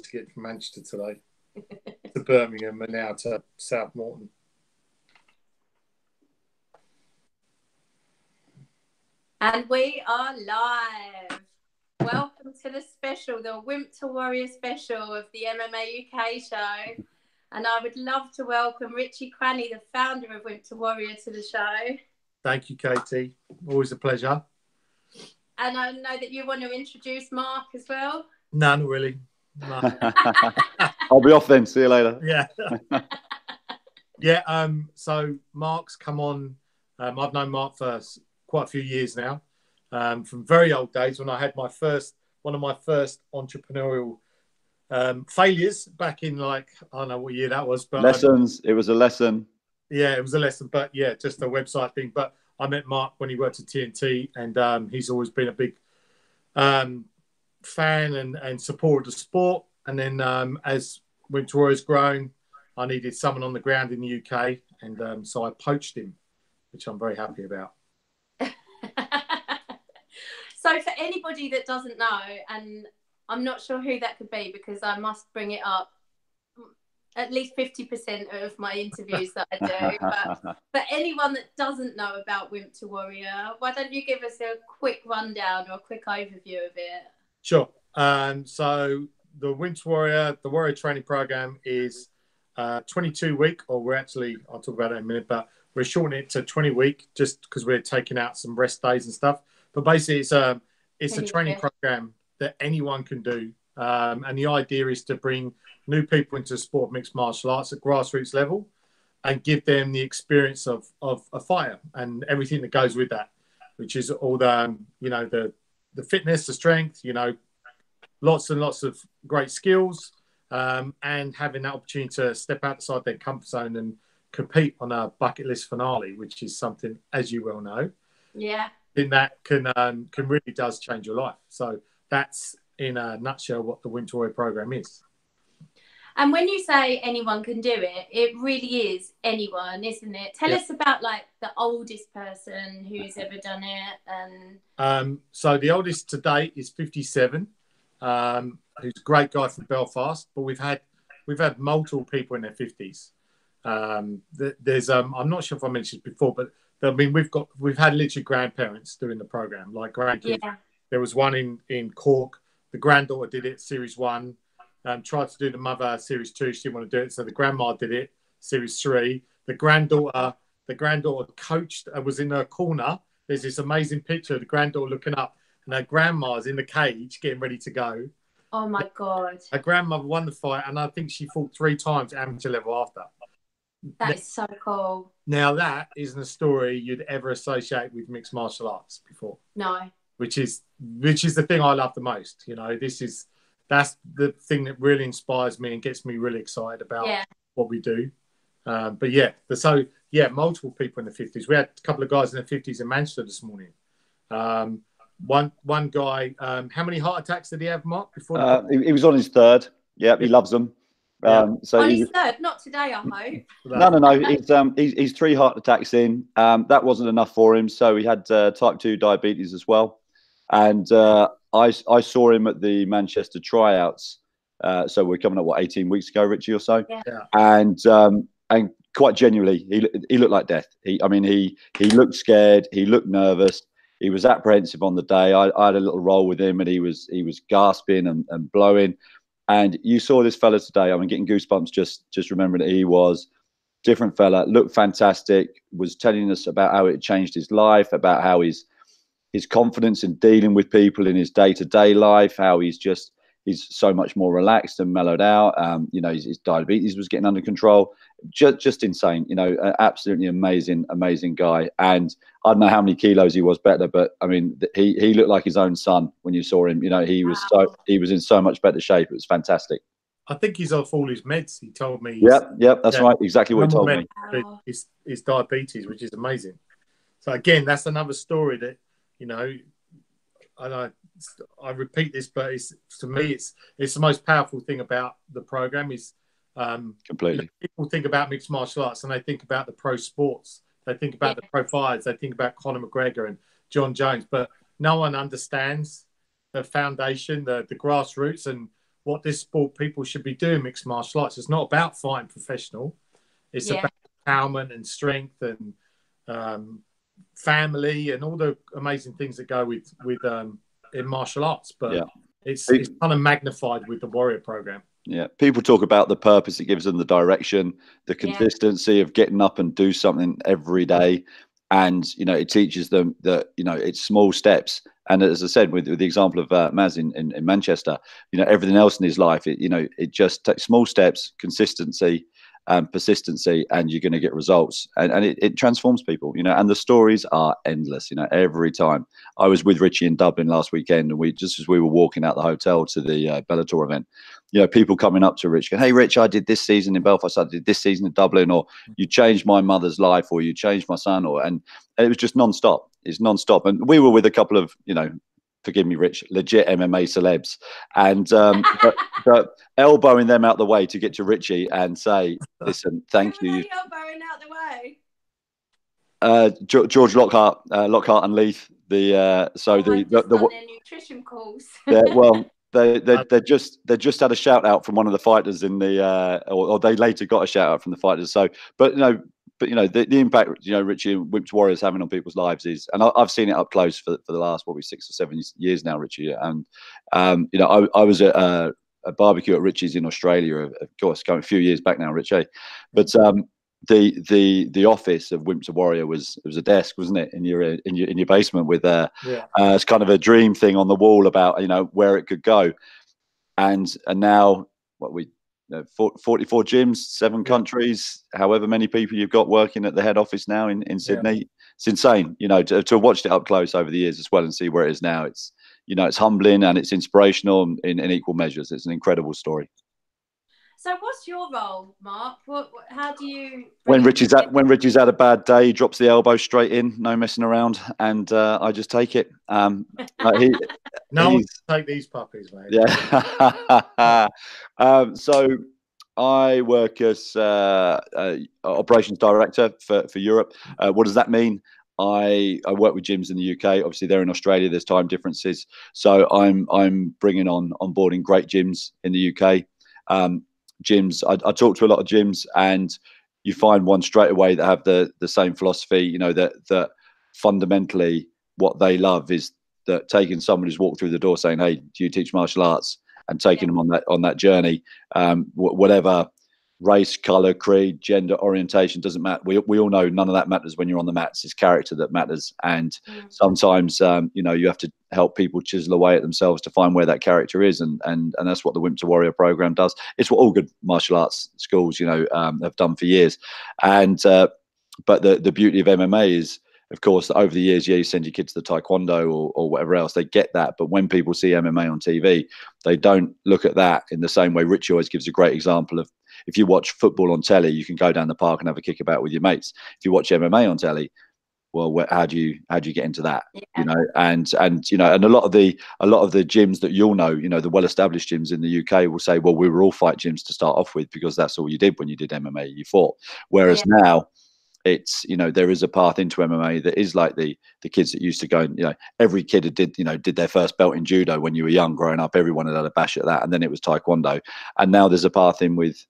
to get from Manchester today to Birmingham and now to South Morton. And we are live. Welcome to the special, the Wimp to Warrior special of the MMA UK Show. And I would love to welcome Richie Cranny, the founder of Wimp to Warrior, to the show. Thank you, Katie. Always a pleasure. And I know that you want to introduce Mark as well. No, not really. No. I'll be off then. See you later. Yeah. Yeah. So Mark's come on. I've known Mark for quite a few years now, from very old days when I had one of my first entrepreneurial failures back in, like, I don't know what year that was, but lessons. It was a lesson. Yeah, it was a lesson, but yeah, just a website thing. But I met Mark when he worked at TNT, and he's always been a big fan and supporter of the sport. And then as Wimp to Warrior's grown, I needed someone on the ground in the UK, and so I poached him, which I'm very happy about. So for anybody that doesn't know, and I'm not sure who that could be because I must bring it up at least 50% of my interviews that I do. But for anyone that doesn't know about Wimp to Warrior, why don't you give us a quick rundown or a quick overview of it? Sure. So the Wimp to Warrior, the Warrior Training Program is 22-week, or I'll talk about it in a minute, but we're shortening it to 20-week just because we're taking out some rest days and stuff. But basically, it's a training program that anyone can do. And the idea is to bring new people into the sport of mixed martial arts at grassroots level and give them the experience of a fighter and everything that goes with that, which is all the fitness, the strength, lots and lots of great skills, and having that opportunity to step outside their comfort zone and compete on a bucket list finale, which is something, as you well know, that can really does change your life. So that's in a nutshell what the Wimp to Warrior program is. And when you say anyone can do it, it really is anyone, isn't it? Tell us about, like, the oldest person who's ever done it. And so the oldest to date is 57, who's a great guy from Belfast. But we've had multiple people in their 50s. There's I'm not sure if I mentioned it before, but I mean we've had literally grandparents doing the program, like grandkids. Yeah. There was one in Cooke. The granddaughter did it, Series 1. Tried to do the mother Series 2. She didn't want to do it, so the grandma did it, Series 3. The granddaughter coached, was in her corner. There's this amazing picture of the granddaughter looking up, and her grandma's in the cage getting ready to go. Oh my God! Her grandmother won the fight, and I think she fought 3 times at amateur level after. That is so cool. Now that isn't a story you'd ever associate with mixed martial arts before. No. Which is the thing I love the most. That's the thing that really inspires me and gets me really excited about what we do. Multiple people in the 50s. We had a couple of guys in the 50s in Manchester this morning. One guy, how many heart attacks did he have, Mark? Before he was on his 3rd. Yeah, he loves them. So on his 3rd, not today, I hope. No. He's 3 heart attacks in. That wasn't enough for him, so he had type 2 diabetes as well. And I saw him at the Manchester tryouts. So we're coming up 18 weeks ago, Richie, or so. Yeah. And quite genuinely, he looked like death. He looked scared. He looked nervous. He was apprehensive on the day. I had a little roll with him, and he was gasping and blowing. And you saw this fella today. I'm getting goosebumps just remembering that he was different fella. Looked fantastic. Was telling us about how it changed his life, about how his confidence in dealing with people in his day-to-day life, how he's so much more relaxed and mellowed out. His diabetes was getting under control. Just insane. Absolutely amazing guy. And I don't know how many kilos he was better, but I mean, he looked like his own son when you saw him. He was in so much better shape. It was fantastic. I think he's off all his meds. He told me. Yep, that's right. Exactly what he told me. His diabetes, which is amazing. So again, that's another story that, I repeat this, but to me, it's the most powerful thing about the program is completely. People think about mixed martial arts and they think about the pro sports. They think about the pro fighters. They think about Conor McGregor and John Jones, but no one understands the foundation, the grassroots, and what this sport people should be doing, mixed martial arts. It's not about fighting professional. It's about empowerment and strength and family and all the amazing things that go with in martial arts. But it's kind of magnified with the Warrior program. Yeah, people talk about the purpose it gives them, the direction, the consistency of getting up and do something every day. And, you know, it teaches them that, you know, it's small steps. And as I said, with the example of Maz in Manchester, you know, everything else in his life, it just takes small steps, consistency, persistency, and you're going to get results. And it transforms people, you know, and the stories are endless, you know, every time. I was with Richie in Dublin last weekend, and just as we were walking out the hotel to the Bellator event, you know, people coming up to Rich going, "Hey, Rich, I did this season in Belfast, I did this season in Dublin," or "You changed my mother's life," or "You changed my son," and it was just non-stop. It's non-stop. And we were with a couple of, you know, forgive me, Rich, legit MMA celebs, and but elbowing them out the way to get to Richie and say, "Listen, thank you." Elbowing out the way. George Lockhart and Leith. The their nutrition calls. Well. They just had a shout out from one of the fighters in the or they later got a shout out from the fighters. So, but the impact, you know, Richie and Wimp's Warriors having on people's lives is, and I've seen it up close for the last probably 6 or 7 years now, Richie. And you know, I was at a barbecue at Richie's in Australia, of course, going a few years back now, Richie. But the office of Wimp's Warrior was a desk, wasn't it, in your basement with it's kind of a dream thing on the wall about, you know, where it could go, and now 44 gyms, 7 countries, however many people you've got working at the head office now in Sydney. Yeah. It's insane, you know, to have watched it up close over the years as well and see where it is now. It's, you know, it's humbling and it's inspirational in equal measures. It's an incredible story. So what's your role, Mark? How do you... When Richie's had a bad day, he drops the elbow straight in, no messing around, and I just take it. No one can take these puppies, mate. Yeah. So I work as operations director for Europe. What does that mean? I work with gyms in the UK. Obviously, they're in Australia. There's time differences. So I'm bringing onboarding great gyms in the UK. Gyms, I talk to a lot of gyms, and you find one straight away that have the same philosophy, you know, that fundamentally what they love is that taking someone who's walked through the door saying, "Hey, do you teach martial arts?" and taking them on that journey, whatever race, color, creed, gender, orientation, doesn't matter. We all know none of that matters when you're on the mats. It's character that matters. And sometimes, you know, you have to help people chisel away at themselves to find where that character is. And that's what the Wimp to Warrior program does. It's what all good martial arts schools, you know, have done for years. And, but the beauty of MMA is, of course, that over the years, you send your kids to taekwondo or whatever else, they get that. But when people see MMA on TV, they don't look at that in the same way. Richie always gives a great example of, if you watch football on telly, you can go down the park and have a kickabout with your mates. If you watch MMA on telly, well, how do you get into that? Yeah. You know, and you know, and a lot of the gyms that you'll know, you know, the well-established gyms in the UK will say, well, we were all fight gyms to start off with because that's all you did when you did MMA, you fought. Whereas now, it's, you know, there is a path into MMA that is like the kids that used to go, and, you know, every kid that did their first belt in judo when you were young growing up, everyone had a bash at that, and then it was taekwondo, and now there's a path in with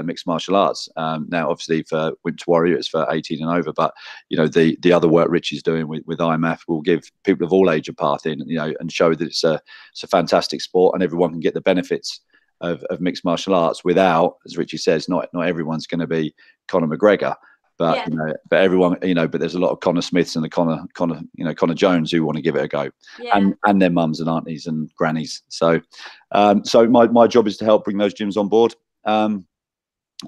mixed martial arts. Now, obviously, for Wimp to Warrior, it's for 18 and over, but you know, the other work Richie's doing with IMF will give people of all age a path in, you know, and show that it's a fantastic sport and everyone can get the benefits of mixed martial arts without, as Richie says, not everyone's going to be Conor McGregor. But you know, but everyone, you know, but there's a lot of Connor Smiths and the Connor Jones who want to give it a go, and their mums and aunties and grannies. So, so my job is to help bring those gyms on board, and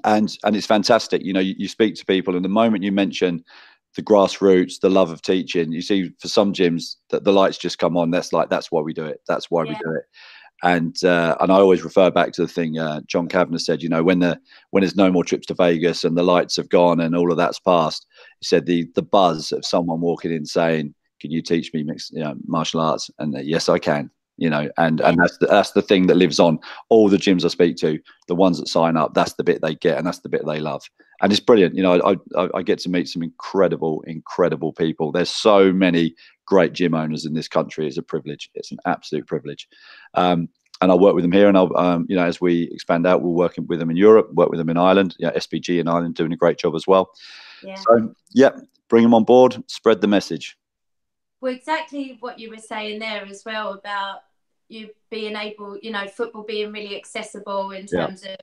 it's fantastic. You know, you speak to people, and the moment you mention the grassroots, the love of teaching, you see for some gyms that the lights just come on. That's why we do it. That's why we do it. And I always refer back to the thing John Kavanagh said, you know, when there's no more trips to Vegas and the lights have gone and all of that's passed, he said the buzz of someone walking in saying, "Can you teach me mixed martial arts?" And yes, I can. You know, and that's the thing that lives on. All the gyms I speak to, the ones that sign up, that's the bit they get, and that's the bit they love. And it's brilliant. You know, I get to meet some incredible people. There's so many great gym owners in this country. It's a privilege. It's an absolute privilege. I'll work with them here, and I'll, you know, as we expand out, we'll work with them in Europe, work with them in Ireland. Yeah, SBG in Ireland doing a great job as well. Yeah. So, yeah, bring them on board, spread the message. Well, exactly what you were saying there as well about you being able, you know, football being really accessible in terms of,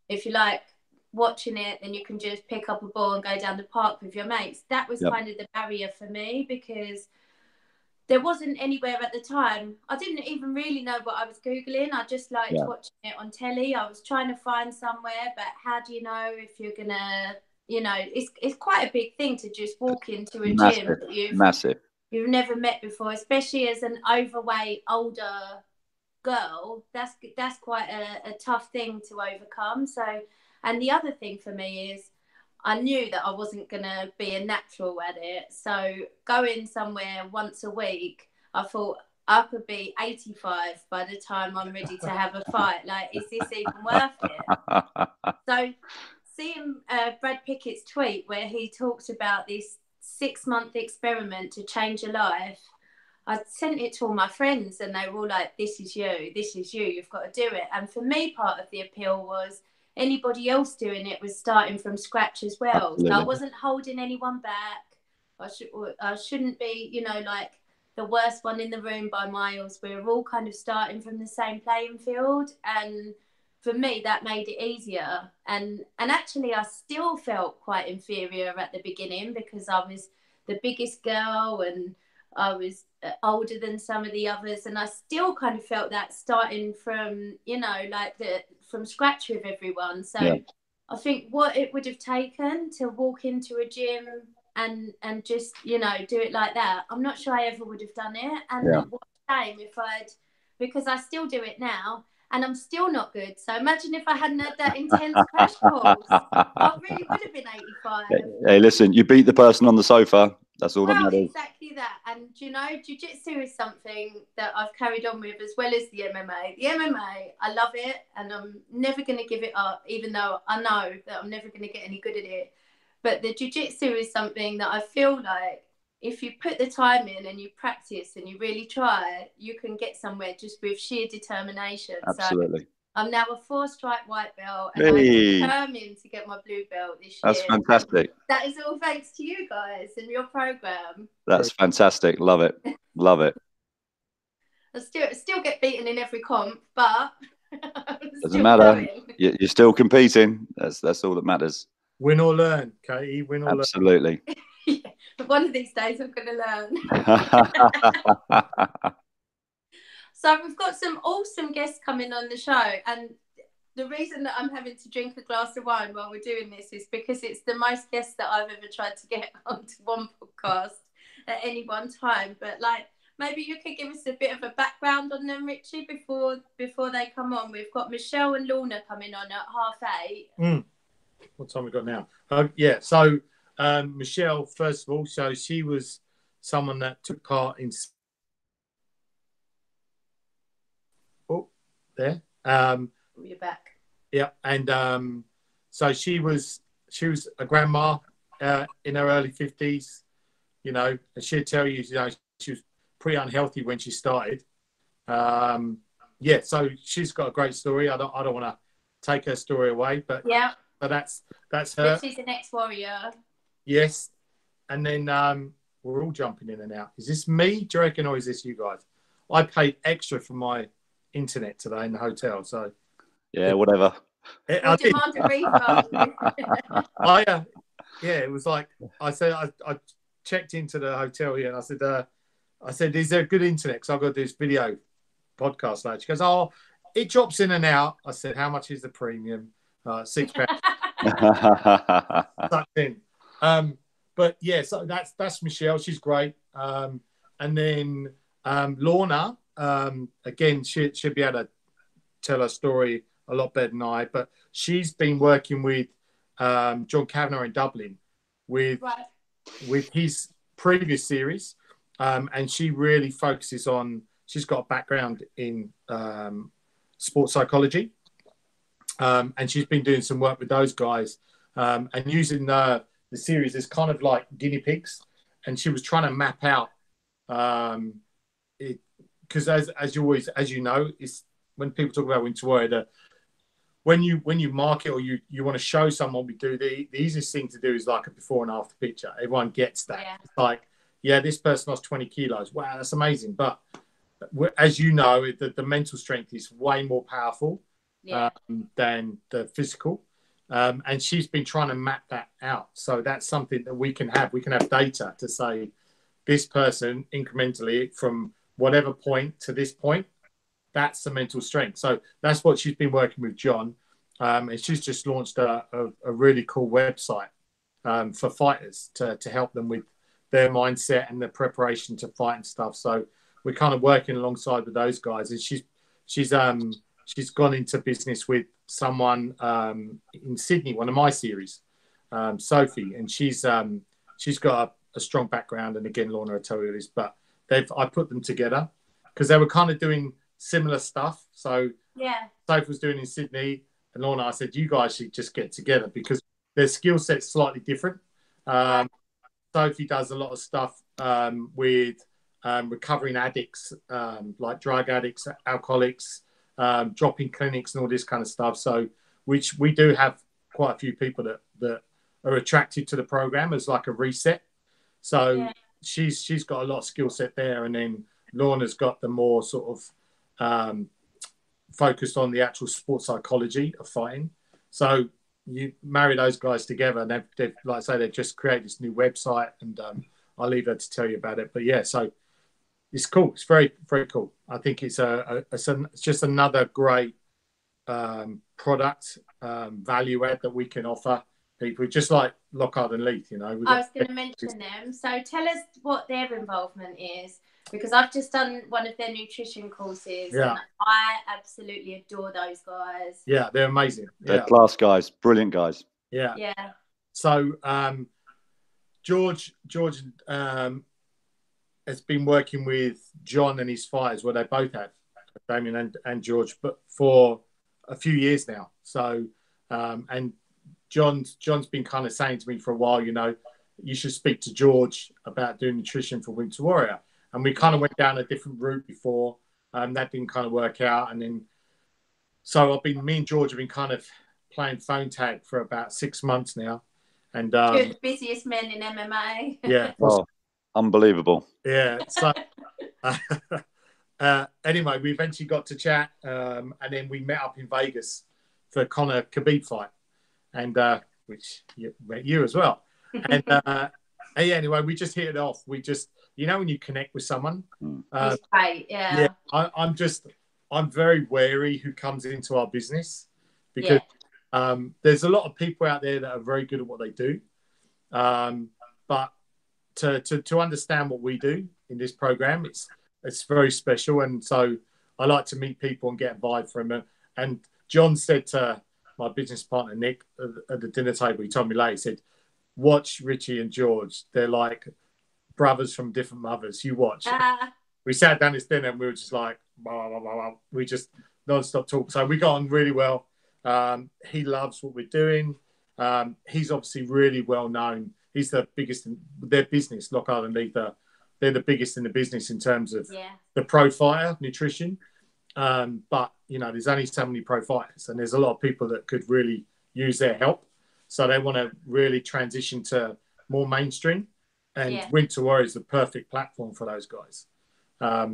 if you like watching it, then you can just pick up a ball and go down the park with your mates. That was kind of the barrier for me, because there wasn't anywhere at the time. I didn't even really know what I was Googling. I just liked watching it on telly. I was trying to find somewhere, but how do you know if you're going to, you know, it's quite a big thing to just walk into a gym that you've never met before, especially as an overweight, older girl. That's quite a tough thing to overcome. So, and the other thing for me is I knew that I wasn't going to be a natural at it. So going somewhere once a week, I thought I could be 85 by the time I'm ready to have a fight. Like, is this even worth it? So seeing Brad Pickett's tweet where he talked about this 6-month experiment to change your life, I sent it to all my friends and they were all like, this is you, you've got to do it. And for me, part of the appeal was anybody else doing it was starting from scratch as well. Absolutely. So I wasn't holding anyone back. I shouldn't be, you know, like the worst one in the room by miles. We were all kind of starting from the same playing field. And for me, that made it easier. And actually, I still felt quite inferior at the beginning because I was the biggest girl and I was older than some of the others. And I still kind of felt that starting from, you know, like from scratch with everyone. So I think what it would have taken to walk into a gym and just, you know, do it like that, I'm not sure I ever would have done it. And what a shame if because I still do it now and I'm still not good. So imagine if I hadn't had that intense crash course, I really would have been 85. Hey, listen, you beat the person on the sofa. That's all that matters. Exactly that. And, you know, jiu-jitsu is something that I've carried on with as well as the MMA. The MMA, I love it and I'm never going to give it up, even though I know that I'm never going to get any good at it. But the jiu-jitsu is something that I feel like if you put the time in and you practice and you really try, you can get somewhere just with sheer determination. Absolutely. So I'm now a 4-stripe white belt and I'm determined to get my blue belt this year. That's fantastic. That is all thanks to you guys and your program. That's fantastic. Love it. Love it. I still get beaten in every comp, but doesn't matter. You're still competing. That's all that matters. Win or learn, Katie. Win or learn. Absolutely. Yeah. But one of these days I'm going to learn. So we've got some awesome guests coming on the show, and the reason that I'm having to drink a glass of wine while we're doing this is because it's the most guests that I've ever tried to get onto one podcast at any one time. But like, maybe you could give us a bit of a background on them, Richie, before they come on. We've got Michelle and Lorna coming on at 8:30. What time we got now? Yeah, so Michelle, first of all, so she was someone that took part in... Oh, there. You're back. Yeah, and so she was a grandma in her early 50s, you know, and she'd tell you, you know, she was pretty unhealthy when she started. Yeah, so she's got a great story. I don't want to take her story away, but yeah, but that's her. She's an ex-warrior. Yes, and then we're all jumping in and out. Is this me, do you reckon, or is this you guys? I paid extra for my internet today in the hotel, so yeah, whatever. I demand a refund. Yeah, it was like I said. I checked into the hotel here, and I said, "Is there good internet? Because I've got this video podcast later." She goes, "Oh, it drops in and out." I said, "How much is the premium?" £6. Sucked in. But yeah, so that's Michelle. She's great. And then Lorna, again, she'll be able to tell her story a lot better than I. But she's been working with John Kavanagh in Dublin with his previous series, and she really focuses on. She's got a background in sports psychology, and she's been doing some work with those guys and using the series as kind of like guinea pigs. And she was trying to map out it because as you know, it's when people talk about Winter Warrior, when you market or you want to show someone we do, the easiest thing to do is like a before and after picture. Everyone gets that. Yeah. It's like, yeah, this person lost 20 kilos. Wow, that's amazing. But as you know, the mental strength is way more powerful than the physical. And she's been trying to map that out. So that's something that we can have. We can have data to say this person incrementally from whatever point to this point, that's the mental strength. So that's what she's been working with John. And she's just launched a really cool website for fighters to help them with their mindset and the preparation to fight and stuff. So we're kind of working alongside with those guys. And she's gone into business with someone in Sydney, one of my series, Sophie, and she's got a strong background. And again, Lorna will tell you this, but I put them together because they were kind of doing similar stuff. So Sophie was doing in Sydney, and Lorna, I said, you guys should just get together because their skill set's slightly different. Sophie does a lot of stuff with recovering addicts, like drug addicts, alcoholics, dropping clinics and all this kind of stuff. So which we do have quite a few people that are attracted to the program as like a reset. So she's got a lot of skill set there. And then Lorna's got the more sort of focused on the actual sports psychology of fighting. So you marry those guys together and they've like I say, they've just created this new website, and I'll leave her to tell you about it. But yeah, so it's cool. It's very, very cool. I think it's just another great product value add that we can offer people, just like Lockhart and Leith, you know. I was going to mention them. So tell us what their involvement is, because I've just done one of their nutrition courses and I absolutely adore those guys. Yeah, they're amazing. They're class guys, brilliant guys. Yeah. So George has been working with John and his fighters, well, they both have, Damien and George, but for a few years now. So and John's been kind of saying to me for a while, you know, you should speak to George about doing nutrition for Winter Warrior. And we kind of went down a different route before. That didn't kind of work out. And then, so me and George have been kind of playing phone tag for about 6 months now. And you're the busiest men in MMA. Yeah. Oh, unbelievable. Yeah. So anyway, we eventually got to chat. And then we met up in Vegas for Conor Khabib fight. And which met you as well. And anyway, we just hit it off. We just, you know, when you connect with someone, I'm very wary who comes into our business because there's a lot of people out there that are very good at what they do, but to understand what we do in this program, it's very special. And so I like to meet people and get a vibe from them. And John said to my business partner Nick at the dinner table, he told me later, he said, watch Richie and George, they're like brothers from different mothers. You watch. We sat down this dinner and we were just like, blah, blah, blah, blah. We just non-stop talk. So we got on really well. He loves what we're doing. He's obviously really well known. He's the biggest in their business. Lockhart and Leith, they're the biggest in the business in terms of the pro fighter nutrition. But you know, there's only so many pro fighters, and there's a lot of people that could really use their help. So they want to really transition to more mainstream. And Winter Warrior is the perfect platform for those guys.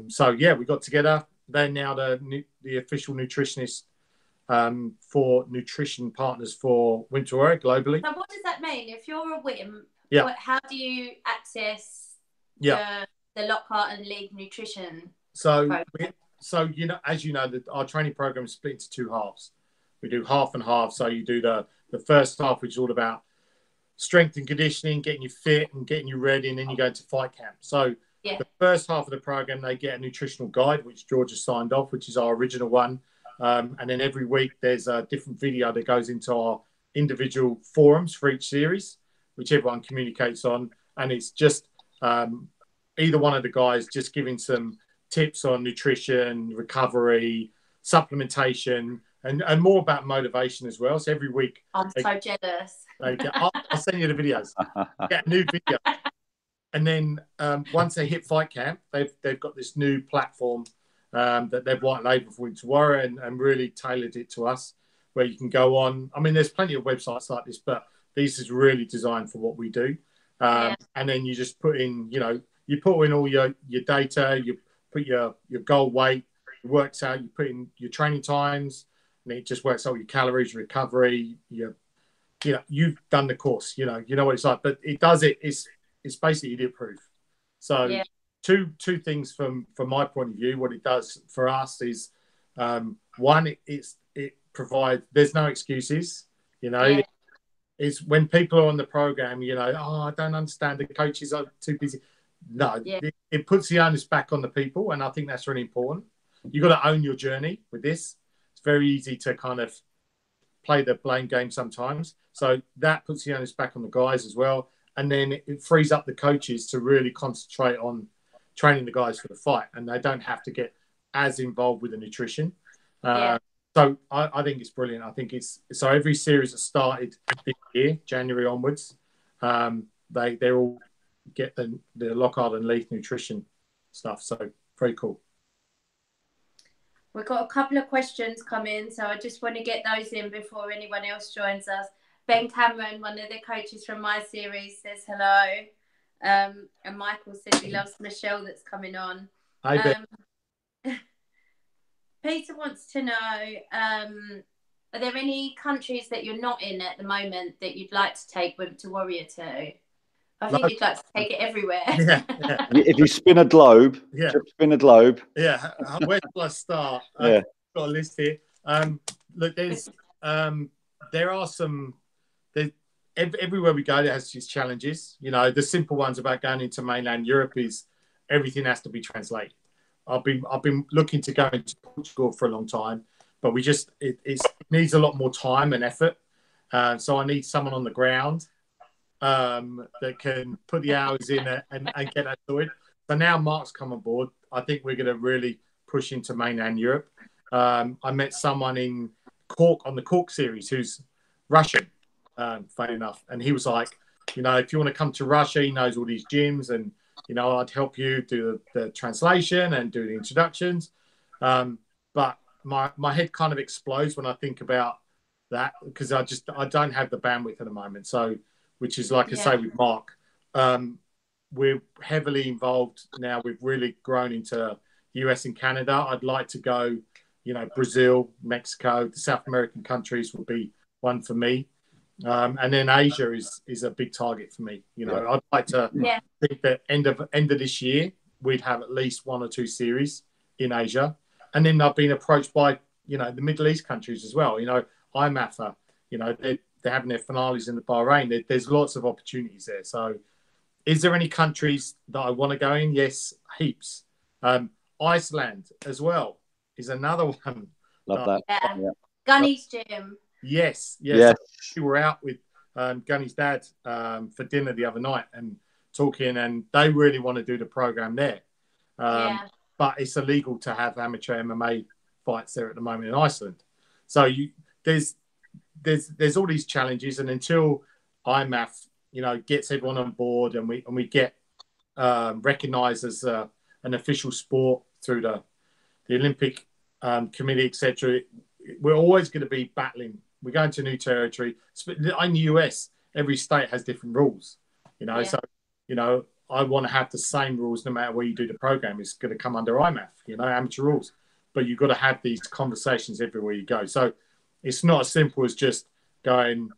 So yeah, we got together. They're now the official nutritionist for nutrition partners for Winter Warrior globally. So what does that mean? If you're a Wimp, how do you access the Lockhart and League nutrition? So you know, as you know, our training program is split into two halves. We do half and half. So you do the first half, which is all about strength and conditioning, getting you fit and getting you ready, and then you go to fight camp. So the first half of the program, they get a nutritional guide, which George has signed off, which is our original one. And then every week there's a different video that goes into our individual forums for each series, which everyone communicates on. And it's just either one of the guys just giving some tips on nutrition, recovery, supplementation, and more about motivation as well. So every week, I'm so jealous. I'll send you the videos. Get a new video, and then once they hit fight camp, they've got this new platform that they've white labelled for Wimp Warrior and really tailored it to us, where you can go on. I mean, there's plenty of websites like this, but this is really designed for what we do. And then you just put in, you put in all your data, you put your goal weight, it works out, you put in your training times, and it just works out your calories, recovery, you've done the course, you know what it's like, but it's basically idiot proof. So two things from my point of view, what it does for us is, one, it provides, there's no excuses, It's when people are on the program, I don't understand, the coaches are too busy. No, it puts the onus back on the people, and I think that's really important. You've got to own your journey with this. It's very easy to kind of play the blame game sometimes. So that puts the onus back on the guys as well. And then it frees up the coaches to really concentrate on training the guys for the fight, and they don't have to get as involved with the nutrition. So I think it's brilliant. I think so every series that started this year, January onwards, they all get the Lockhart and Leith nutrition stuff. So very cool. We've got a couple of questions come in, so I just want to get those in before anyone else joins us. Ben Cameron, one of the coaches from my series, says hello. And Michael says he loves Michelle that's coming on. Hi, Ben. Peter wants to know, are there any countries that you're not in at the moment that you'd like to take Wimp to Warrior to? I think you'd like to take it everywhere. If you spin a globe, spin a globe. Yeah, where shall I start? I've got a list here. Look, there are some. Everywhere we go, there has its challenges. The simple ones about going into mainland Europe is everything has to be translated. I've been looking to go into Portugal for a long time, but it needs a lot more time and effort. So I need someone on the ground that can put the hours in and get that sorted. So now Mark's come on board. I think we're going to really push into mainland Europe. I met someone in Cork on the Cork series who's Russian, funny enough, and he was like, if you want to come to Russia, he knows all these gyms, and I'd help you do the translation and do the introductions. But my head kind of explodes when I think about that, because I don't have the bandwidth at the moment. So, which is like I say with Mark, we're heavily involved now. We've really grown into US and Canada. I'd like to go, Brazil, Mexico, the South American countries would be one for me. And then Asia is a big target for me. I'd like to think that end of this year we'd have at least 1 or 2 series in Asia, and then I've been approached by the Middle East countries as well. IMAFA, they're having their finales in the Bahrain. There's lots of opportunities there. So, is there any countries that I want to go in? Yes, heaps. Iceland as well is another one. Love that. Yeah. Gunny's gym. Yes. We were out with Gunny's dad for dinner the other night and talking, and they really want to do the program there. But it's illegal to have amateur MMA fights there at the moment in Iceland. So there's all these challenges, and until IMAF, gets everyone on board and we get recognised as an official sport through the Olympic committee, etc., we're always going to be battling. We're going to new territory. In the US, every state has different rules, So, I want to have the same rules no matter where you do the program. It's going to come under IMAF, amateur rules. But you've got to have these conversations everywhere you go. So it's not as simple as just going,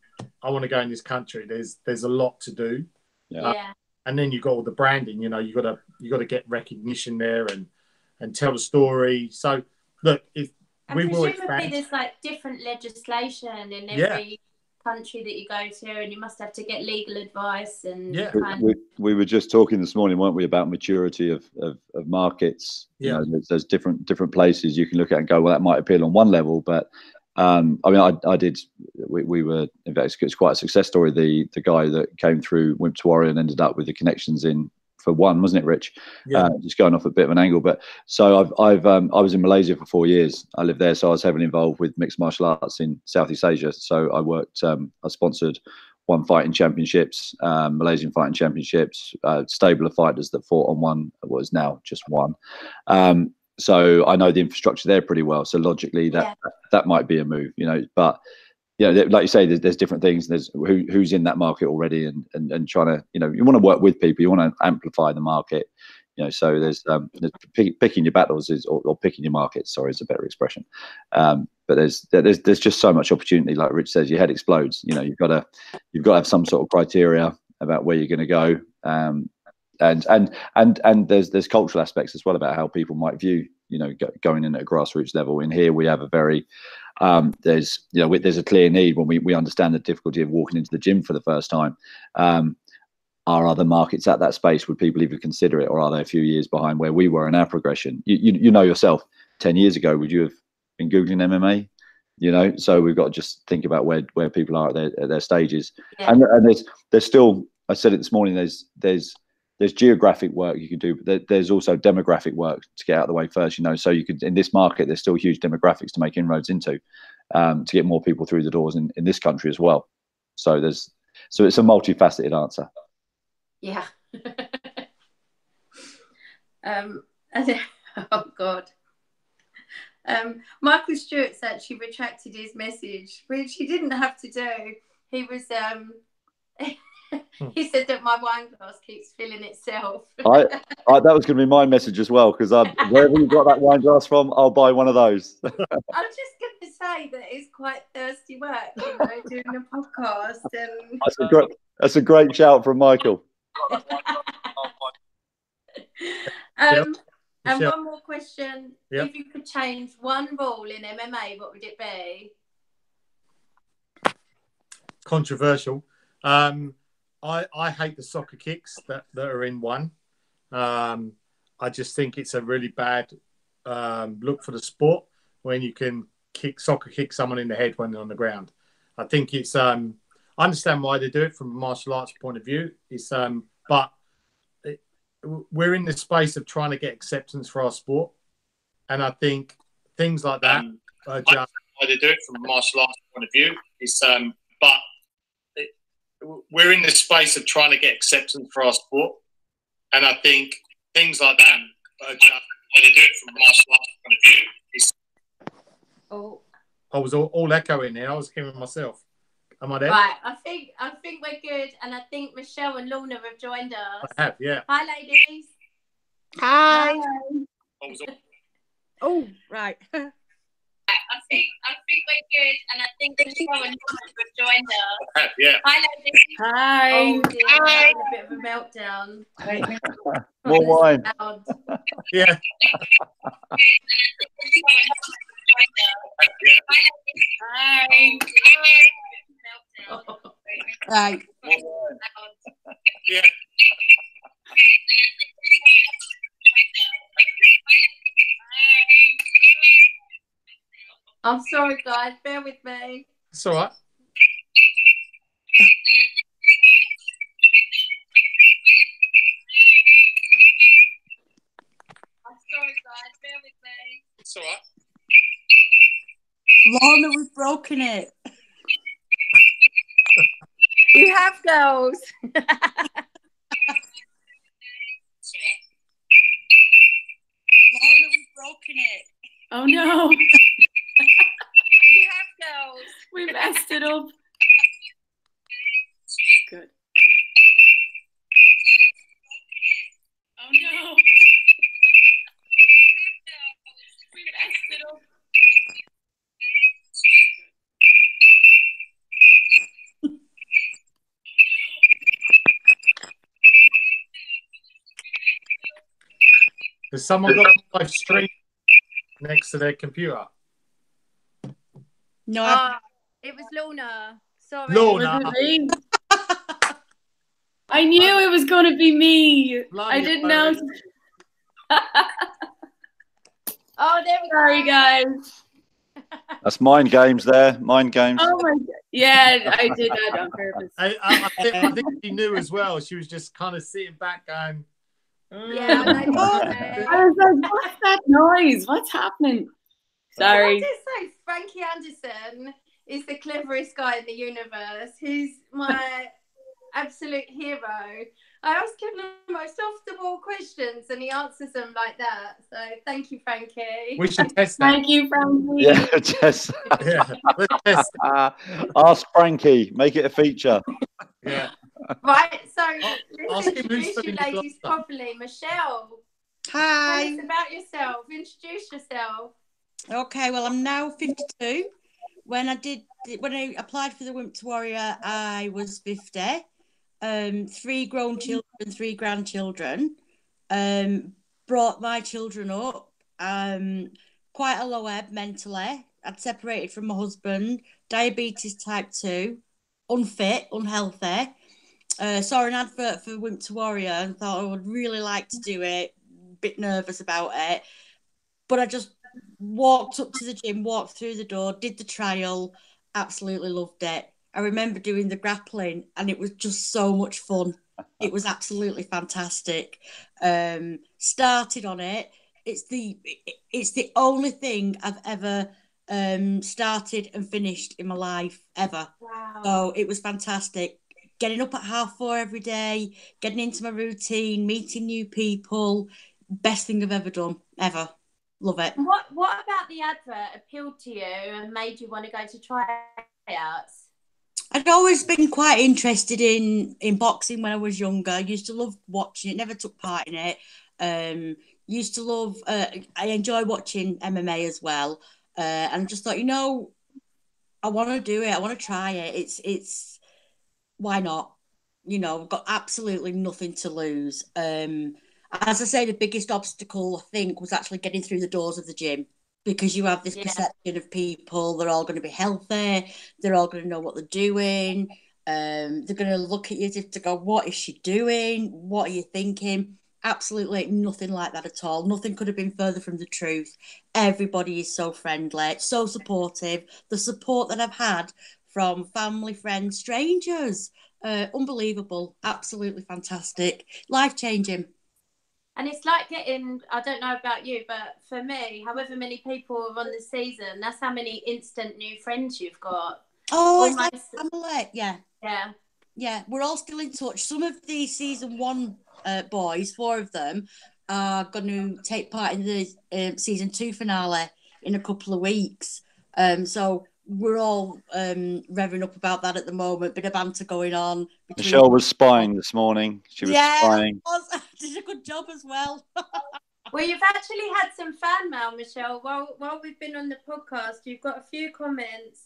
I want to go in this country. There's a lot to do. And then you've got all the branding. You got to get recognition there and tell the story. So look, if and we will expand. There's different legislation in every country that you go to, and you must have to get legal advice. And we were just talking this morning, weren't we, about maturity of markets. There's different places you can look at and go, well, that might appeal on one level, but we were, in fact, it's quite a success story. The guy that came through Wimp to Warrior and ended up with the connections in for one, wasn't it, Rich? Just going off a bit of an angle, but so I was in Malaysia for 4 years. I lived there, so I was heavily involved with mixed martial arts in Southeast Asia. So I worked, I sponsored one fighting championships, Malaysian fighting championships, stable of fighters that fought on one, what is now just one. So I know the infrastructure there pretty well. So logically, that might be a move, you know. But yeah, like you say, there's different things. There's who's in that market already, and trying to, you know, you want to work with people. You want to amplify the market, you know. So there's picking your battles or picking your markets. Sorry, is a better expression. But there's just so much opportunity. Like Rich says, your head explodes. You know, you've got to have some sort of criteria about where you're going to go. And there's cultural aspects as well about how people might view, you know, going in at a grassroots level. In here, we have a very there's a clear need when we understand the difficulty of walking into the gym for the first time. Are other markets at that space? Would people even consider it, or are they a few years behind where we were in our progression? You know yourself, 10 years ago, would you have been Googling MMA? You know, so we've got to just think about where people are at their stages. Yeah. And there's still, I said it this morning, there's geographic work you can do, but there's also demographic work to get out of the way first, you know. So you could, in this market, there's still huge demographics to make inroads into, to get more people through the doors in this country as well. So it's a multifaceted answer. Yeah. Oh God. Michael Stewart's actually retracted his message, which he didn't have to do. He was he said that my wine glass keeps filling itself. That was going to be my message as well, because wherever you got that wine glass from, I'll buy one of those. I'm just going to say that it's quite thirsty work, you know, doing a podcast. And that's a great shout from Michael. And one more question. Yep. If you could change one rule in MMA, what would it be? Controversial. I hate the soccer kicks that are in one. I just think it's a really bad look for the sport when you can soccer kick someone in the head when they're on the ground. I think it's I understand why they do it from a martial arts point of view. It's but we're in the space of trying to get acceptance for our sport, and I think things like that are just why they do it from a martial arts point of view. It's but we're in the space of trying to get acceptance for our sport, and I think things like that are just why they do it from a martial arts point of view. It's... Oh, I was all echoing there. I was hearing myself. Am I there? Right, I think we're good, and I think Michelle and Lorna have joined us. I have, yeah. Hi, ladies. Hi. Oh, right. I think we're good, and I think Michelle and Lorna have joined us. I have, yeah. Hi, ladies. Hi. Oh dear, Hi. a bit of a meltdown. More wine. Yeah. Hi. Right. Yeah. I'm sorry, guys. Bear with me. It's all right. I'm sorry, guys. Bear with me. It's all right. Lorna, we've broken it. You have girls. Lorna, we've broken it. Oh no. You have girls. We messed it up. Good. Oh no. We messed it up. Has someone got a live stream next to their computer? No, it was Lorna. Sorry. Lorna. Was it me? I knew it was going to be me. I didn't know. Oh, there we go. Sorry, guys. That's mind games there. Mind games. Oh my God. Yeah, I did that on purpose. I think she knew as well. She was just kind of sitting back going, yeah, I was like, what's that noise? What's happening? Sorry. I just say Frankie Anderson is the cleverest guy in the universe. He's my absolute hero. I ask him the most off-the-wall questions and he answers them like that. So thank you, Frankie. We should test that. Thank you, Frankie. Yeah, just Yeah, let's test it. ask Frankie. Make it a feature. Yeah. Right, so ask let's him who's introduce you filling the ladies glass up. properly. Michelle, tell Hi. us about yourself. Introduce yourself. Okay, well, I'm now 52. When I applied for the Wimp Warrior, I was 50. 3 grown children, 3 grandchildren. Brought my children up. Quite a low ebb mentally. I'd separated from my husband. Diabetes type 2. Unfit, unhealthy. Saw an advert for Wimp Warrior and thought I would really like to do it. Bit nervous about it. But I just walked up to the gym, walked through the door, did the trial, absolutely loved it. I remember doing the grappling and it was just so much fun. It was absolutely fantastic. Started on it. It's the only thing I've ever started and finished in my life ever. Wow. So it was fantastic. Getting up at 4:30 every day, getting into my routine, meeting new people. Best thing I've ever done, ever. Love it. What about the advert appealed to you and made you want to go to tryouts? I'd always been quite interested in boxing when I was younger. I used to love watching it, never took part in it. Used to love, I enjoy watching MMA as well. And I just thought, I want to do it. I want to try it. It's why not? I've got absolutely nothing to lose. As I say, the biggest obstacle, I think, was actually getting through the doors of the gym because you have this perception of people. They're all going to be healthy. They're all going to know what they're doing. They're going to look at you as if to go, what is she doing? What are you thinking? Absolutely nothing like that at all. Nothing could have been further from the truth. Everybody is so friendly, so supportive. The support that I've had from family, friends, strangers, unbelievable. Absolutely fantastic. Life-changing. And it's like getting, I don't know about you, but for me, however many people are on the season, that's how many instant new friends you've got. Oh, almost, it's like family. Yeah. Yeah. Yeah, we're all still in touch. Some of the season 1 boys, 4 of them, are going to take part in the season 2 finale in a couple of weeks. So we're all revving up about that at the moment. Bit of banter going on. Michelle was spying this morning. She was spying. I did a good job as well. Well, you've actually had some fan mail, Michelle. While we've been on the podcast, you've got a few comments.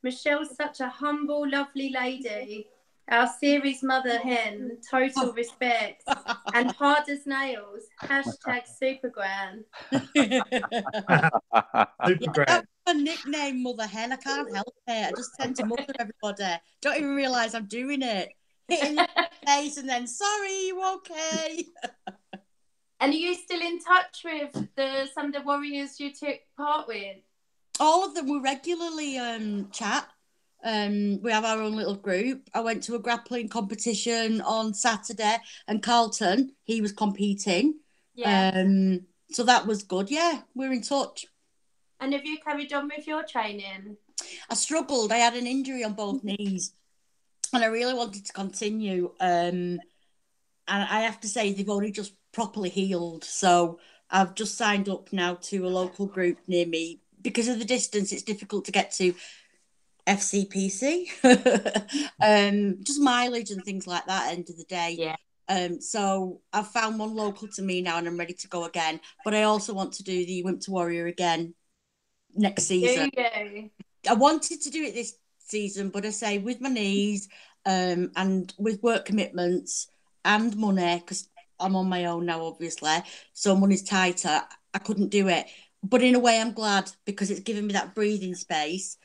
Michelle's such a humble, lovely lady. Our series mother hen, total respect, and hard as nails. #Supergran. Supergran. That's my nickname, Mother Hen. I can't help it. I just tend to mother everybody. Don't even realise I'm doing it. Hitting the face and then, sorry, you okay? And are you still in touch with some of the warriors you took part with? All of them will regularly chat. We have our own little group. I went to a grappling competition on Saturday and Carlton, he was competing. Yeah. So that was good. Yeah, we're in touch. And have you carried on with your training? I struggled. I had an injury on both knees and I really wanted to continue. And I have to say they've only just properly healed. So I've just signed up now to a local group near me. Because of the distance, it's difficult to get to FCPC, just mileage and things like that at the end of the day. Yeah. So I've found one local to me now and I'm ready to go again. But I also want to do the Wimp Warrior again next season. I wanted to do it this season, but I say with my knees and with work commitments and money, because I'm on my own now, obviously, so money's tighter, I couldn't do it. But in a way, I'm glad because it's given me that breathing space.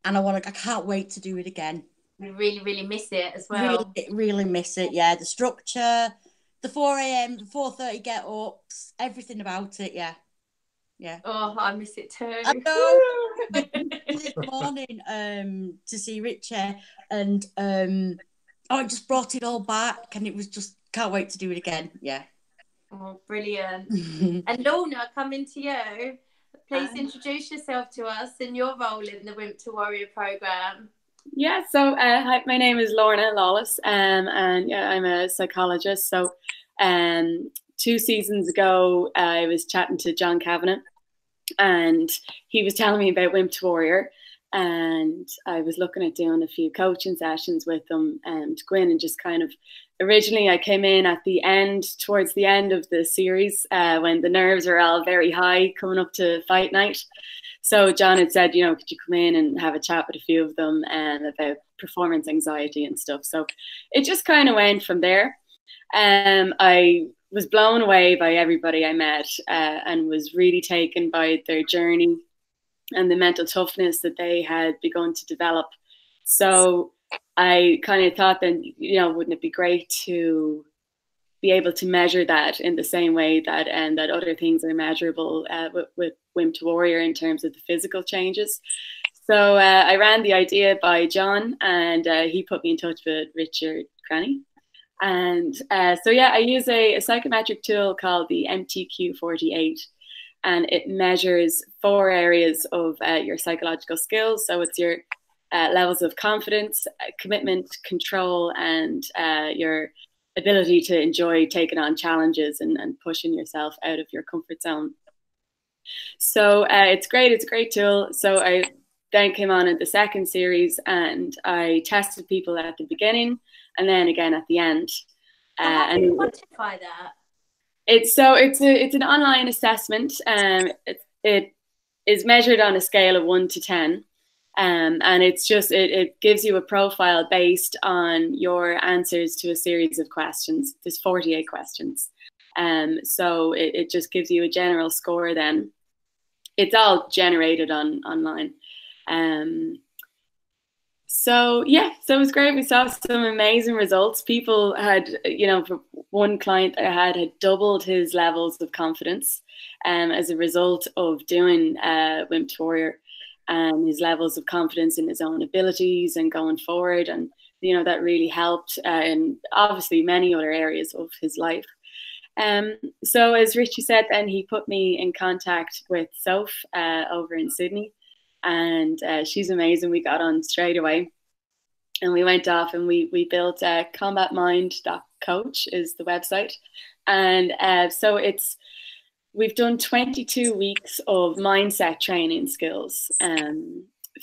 And I can't wait to do it again. We really, really miss it as well. Really miss it, yeah. The structure, the 4 a.m., the 4:30 get-ups, everything about it, yeah. Yeah. Oh, I miss it too. I know. This morning to see Richie and it just brought it all back and it was just, can't wait to do it again, yeah. Oh, brilliant. And Lorna, coming to you. Please introduce yourself to us and your role in the Wimp to Warrior programme. Yeah, so hi, my name is Lorna Lawless, and yeah, I'm a psychologist. So 2 seasons ago, I was chatting to John Kavanagh, and he was telling me about Wimp Warrior, and I was looking at doing a few coaching sessions with them, to go in and just kind of. Originally, I came in at the end, towards the end of the series, when the nerves are all very high, coming up to fight night. So John had said, could you come in and have a chat with a few of them about performance anxiety and stuff. So it just kind of went from there. I was blown away by everybody I met, and was really taken by their journey and the mental toughness that they had begun to develop. So I kind of thought then, wouldn't it be great to be able to measure that in the same way that that other things are measurable with Wimp to Warrior in terms of the physical changes. So I ran the idea by John, and he put me in touch with Richie Cranny. And so yeah, I use a psychometric tool called the MTQ48, and it measures 4 areas of your psychological skills. So it's your levels of confidence, commitment, control, and your ability to enjoy taking on challenges and pushing yourself out of your comfort zone. So it's great. It's a great tool. So I then came on in the second series, and I tested people at the beginning and then again at the end. How do you quantify that? It's an online assessment. It is measured on a scale of 1 to 10. And it's just, it gives you a profile based on your answers to a series of questions. There's 48 questions. So it just gives you a general score then. It's all generated online. So yeah, so it was great. We saw some amazing results. People had, for one client I had doubled his levels of confidence as a result of doing Wimp Warrior. And his levels of confidence in his own abilities and going forward. And, that really helped in obviously many other areas of his life. So as Richie said, then he put me in contact with Soph over in Sydney. And she's amazing. We got on straight away. And we went off and we built combatmind.coach is the website. And so we've done 22 weeks of mindset training skills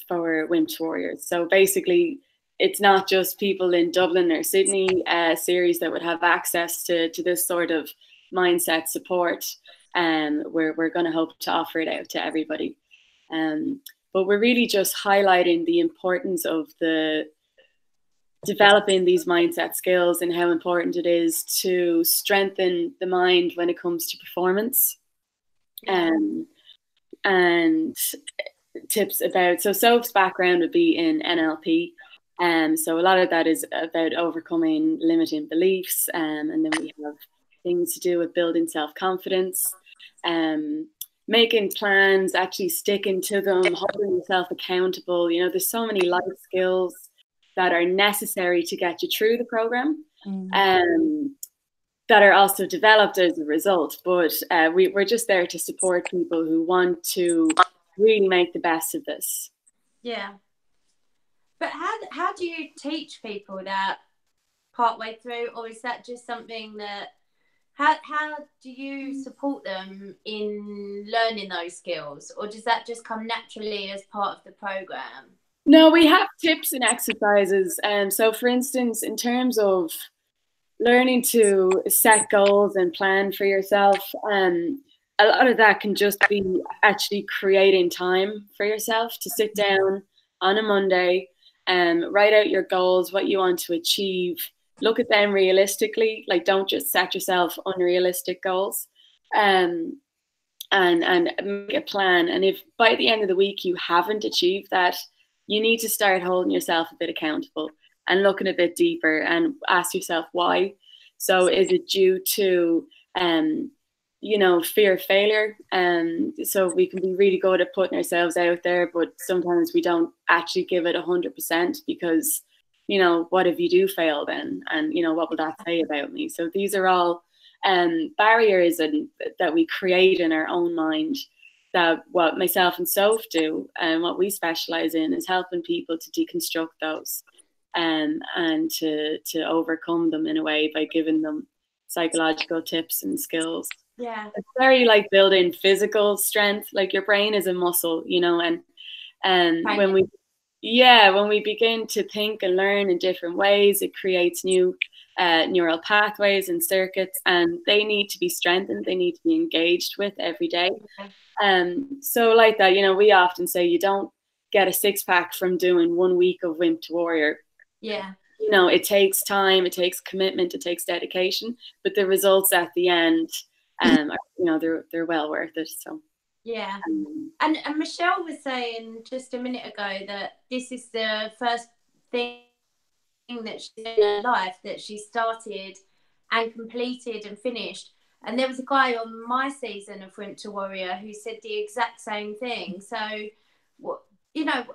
for Wimp Warriors. So basically, it's not just people in Dublin or Sydney series that would have access to this sort of mindset support. We're going to hope to offer it out to everybody. But we're really just highlighting the importance of developing these mindset skills and how important it is to strengthen the mind when it comes to performance. And tips about, so Soph's background would be in NLP, so a lot of that is about overcoming limiting beliefs, and then we have things to do with building self-confidence, making plans, actually sticking to them, holding yourself accountable. There's so many life skills that are necessary to get you through the program. That are also developed as a result, but we're just there to support people who want to really make the best of this. Yeah, but how do you teach people that partway through, or is that just something that how do you support them in learning those skills, or does that just come naturally as part of the program? No, we have tips and exercises. So for instance, in terms of learning to set goals and plan for yourself, a lot of that can just be actually creating time for yourself to sit down on a Monday and write out your goals, what you want to achieve, look at them realistically, like don't just set yourself unrealistic goals, and make a plan. And if by the end of the week you haven't achieved that, you need to start holding yourself a bit accountable and looking a bit deeper and ask yourself why. So is it due to, fear of failure? So we can be really good at putting ourselves out there, but sometimes we don't actually give it 100% because, what if you do fail then? And, what will that say about me? So these are all barriers that we create in our own mind that what myself and Soph do and what we specialize in is helping people to deconstruct those and to overcome them in a way by giving them psychological tips and skills. Yeah, it's very like building physical strength. Like your brain is a muscle, you know, and when we begin to think and learn in different ways, it creates new neural pathways and circuits, and they need to be strengthened. They need to be engaged with every day. So like that, you know, we often say you don't get a six-pack from doing 1 week of Wimp to Warrior. Yeah. You know, it takes time, it takes commitment, it takes dedication, but the results at the end, are, you know, they're well worth it. So yeah. And Michelle was saying just a minute ago that this is the first thing that she's in her life that she started and completed and finished. And there was a guy on my season of Wimp to Warrior who said the exact same thing. So, you know,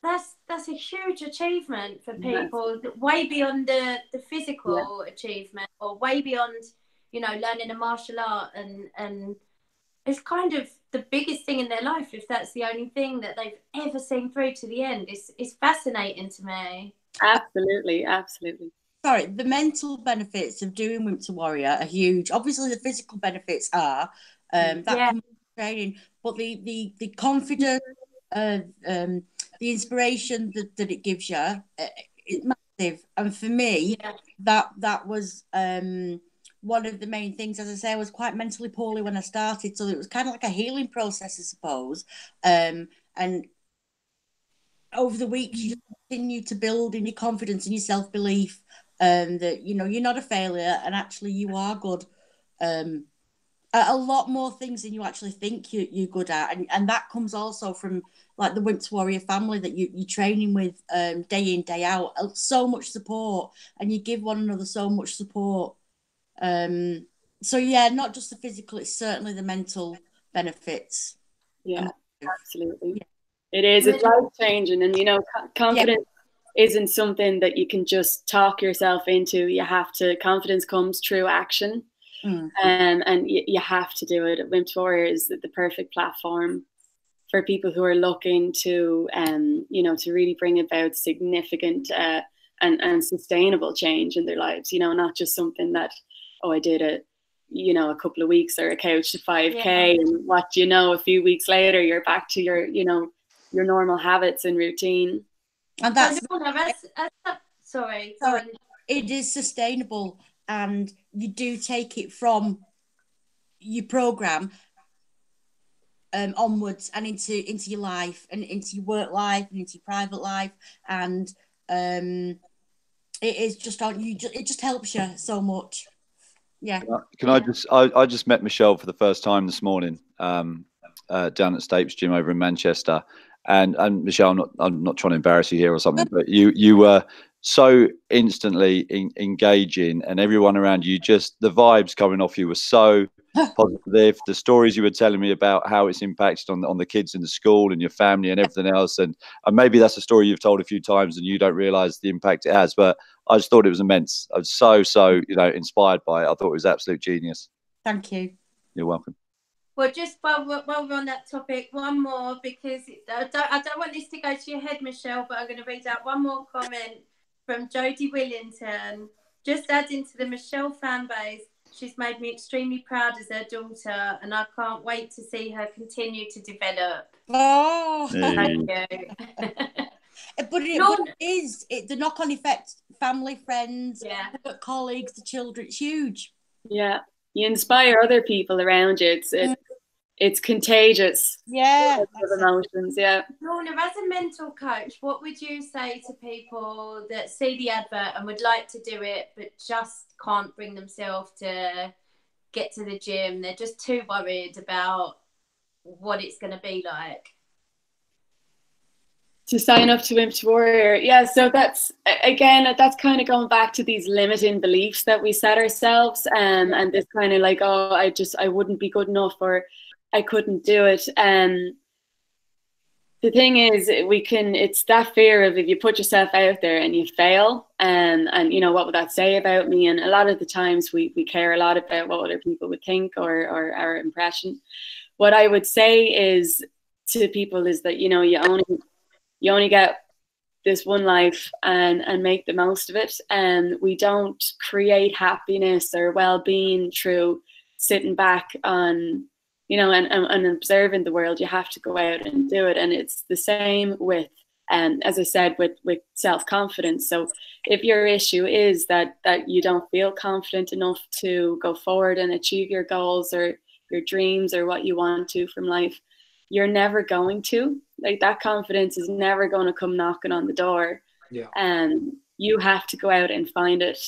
that's a huge achievement for people, way beyond the physical achievement, or way beyond, you know, learning a martial art, and it's kind of the biggest thing in their life if that's the only thing that they've ever seen through to the end. It's fascinating to me. Absolutely. Sorry, the mental benefits of doing Wimp to Warrior are huge. Obviously, the physical benefits are training, but the confidence, the inspiration that it gives you is massive. And for me, that was one of the main things. As I say, I was quite mentally poorly when I started, so it was kind of like a healing process, I suppose. And over the weeks, you just continue to build in your confidence and your self-belief, that, you know, you're not a failure, and actually you are good at a lot more things than you actually think you're good at. And that comes also from like the Wimp to Warrior family that you're training with day in, day out. So much support, and you give one another so much support. So yeah, not just the physical, it's certainly the mental benefits. Yeah, absolutely. Yeah. It is. It's life-changing, and you know, confidence isn't something that you can just talk yourself into. You have to. Confidence comes through action, and you have to do it. Wimp to Warrior is the perfect platform for people who are looking to, you know, to really bring about significant and sustainable change in their lives. You know, not just something that, oh, I did it, you know, a couple of weeks or a couch to 5K, and what, you know, a few weeks later you're back to your, you know, your normal habits and routine. And that's sorry. It is sustainable, and you do take it from your program onwards and into your life and into your work life and into your private life, and it is just on you. It just helps you so much. Yeah. I just met Michelle for the first time this morning down at Stapes Gym over in Manchester, and Michelle, I'm not trying to embarrass you here or something, but you were so instantly engaging, and everyone around you, just the vibes coming off you were so positive. The stories you were telling me about how it's impacted on the kids in the school and your family and everything else, and maybe that's a story you've told a few times and you don't realize the impact it has, but I just thought it was immense. I was so you know, inspired by it. I thought it was absolute genius. Thank you. You're welcome. Well, just while we're on that topic, one more, because I don't want this to go to your head, Michelle, but I'm going to read out one more comment from Jodie Willington. Just adding to the Michelle fan base, she's made me extremely proud as her daughter, and I can't wait to see her continue to develop. Oh, thank you. But the knock-on effect, family, friends, colleagues, the children, it's huge. Yeah, you inspire other people around you. It's contagious. Yeah, emotions. Yeah. Lorna, as a mental coach, what would you say to people that see the advert and would like to do it but just can't bring themselves to get to the gym? They're just too worried about what it's going to be like. To sign up to Wimp to Warrior. Yeah, so that's kind of going back to these limiting beliefs that we set ourselves, and this kind of like, oh, I wouldn't be good enough, or I couldn't do it. The thing is, it's that fear of if you put yourself out there and you fail, and you know, what would that say about me? And a lot of the times we care a lot about what other people would think or our impression. what I would say is to people is that, you know, you only get this one life, and make the most of it. And we don't create happiness or well-being through sitting back on, you know, and observing the world. You have to go out and do it. And it's the same with, as I said, with self-confidence. So if your issue is that you don't feel confident enough to go forward and achieve your goals or your dreams or what you want to from life, you're never going to. Like, that confidence is never going to come knocking on the door. Yeah. You have to go out and find it.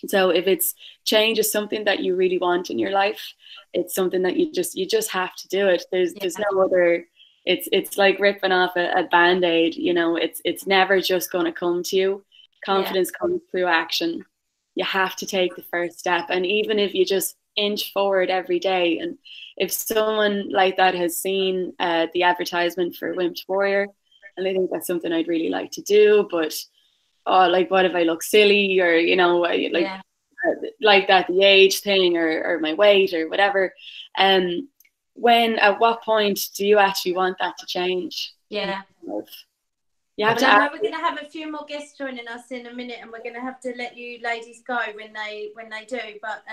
So if it's change is something that you really want in your life, it's something that you just have to do it. There's no other. It's like ripping off a Band-Aid. You know, it's never just going to come to you. Confidence comes through action. You have to take the first step, and even if you just inch forward every day. And if someone like that has seen the advertisement for Wimp Warrior, and they think that's something I'd really like to do, but like, what if I look silly, or, you know, like that, the age thing, or my weight, or whatever. At what point do you actually want that to change? Yeah. You have I know we're going to have a few more guests joining us in a minute, and we're going to have to let you ladies go when they do. But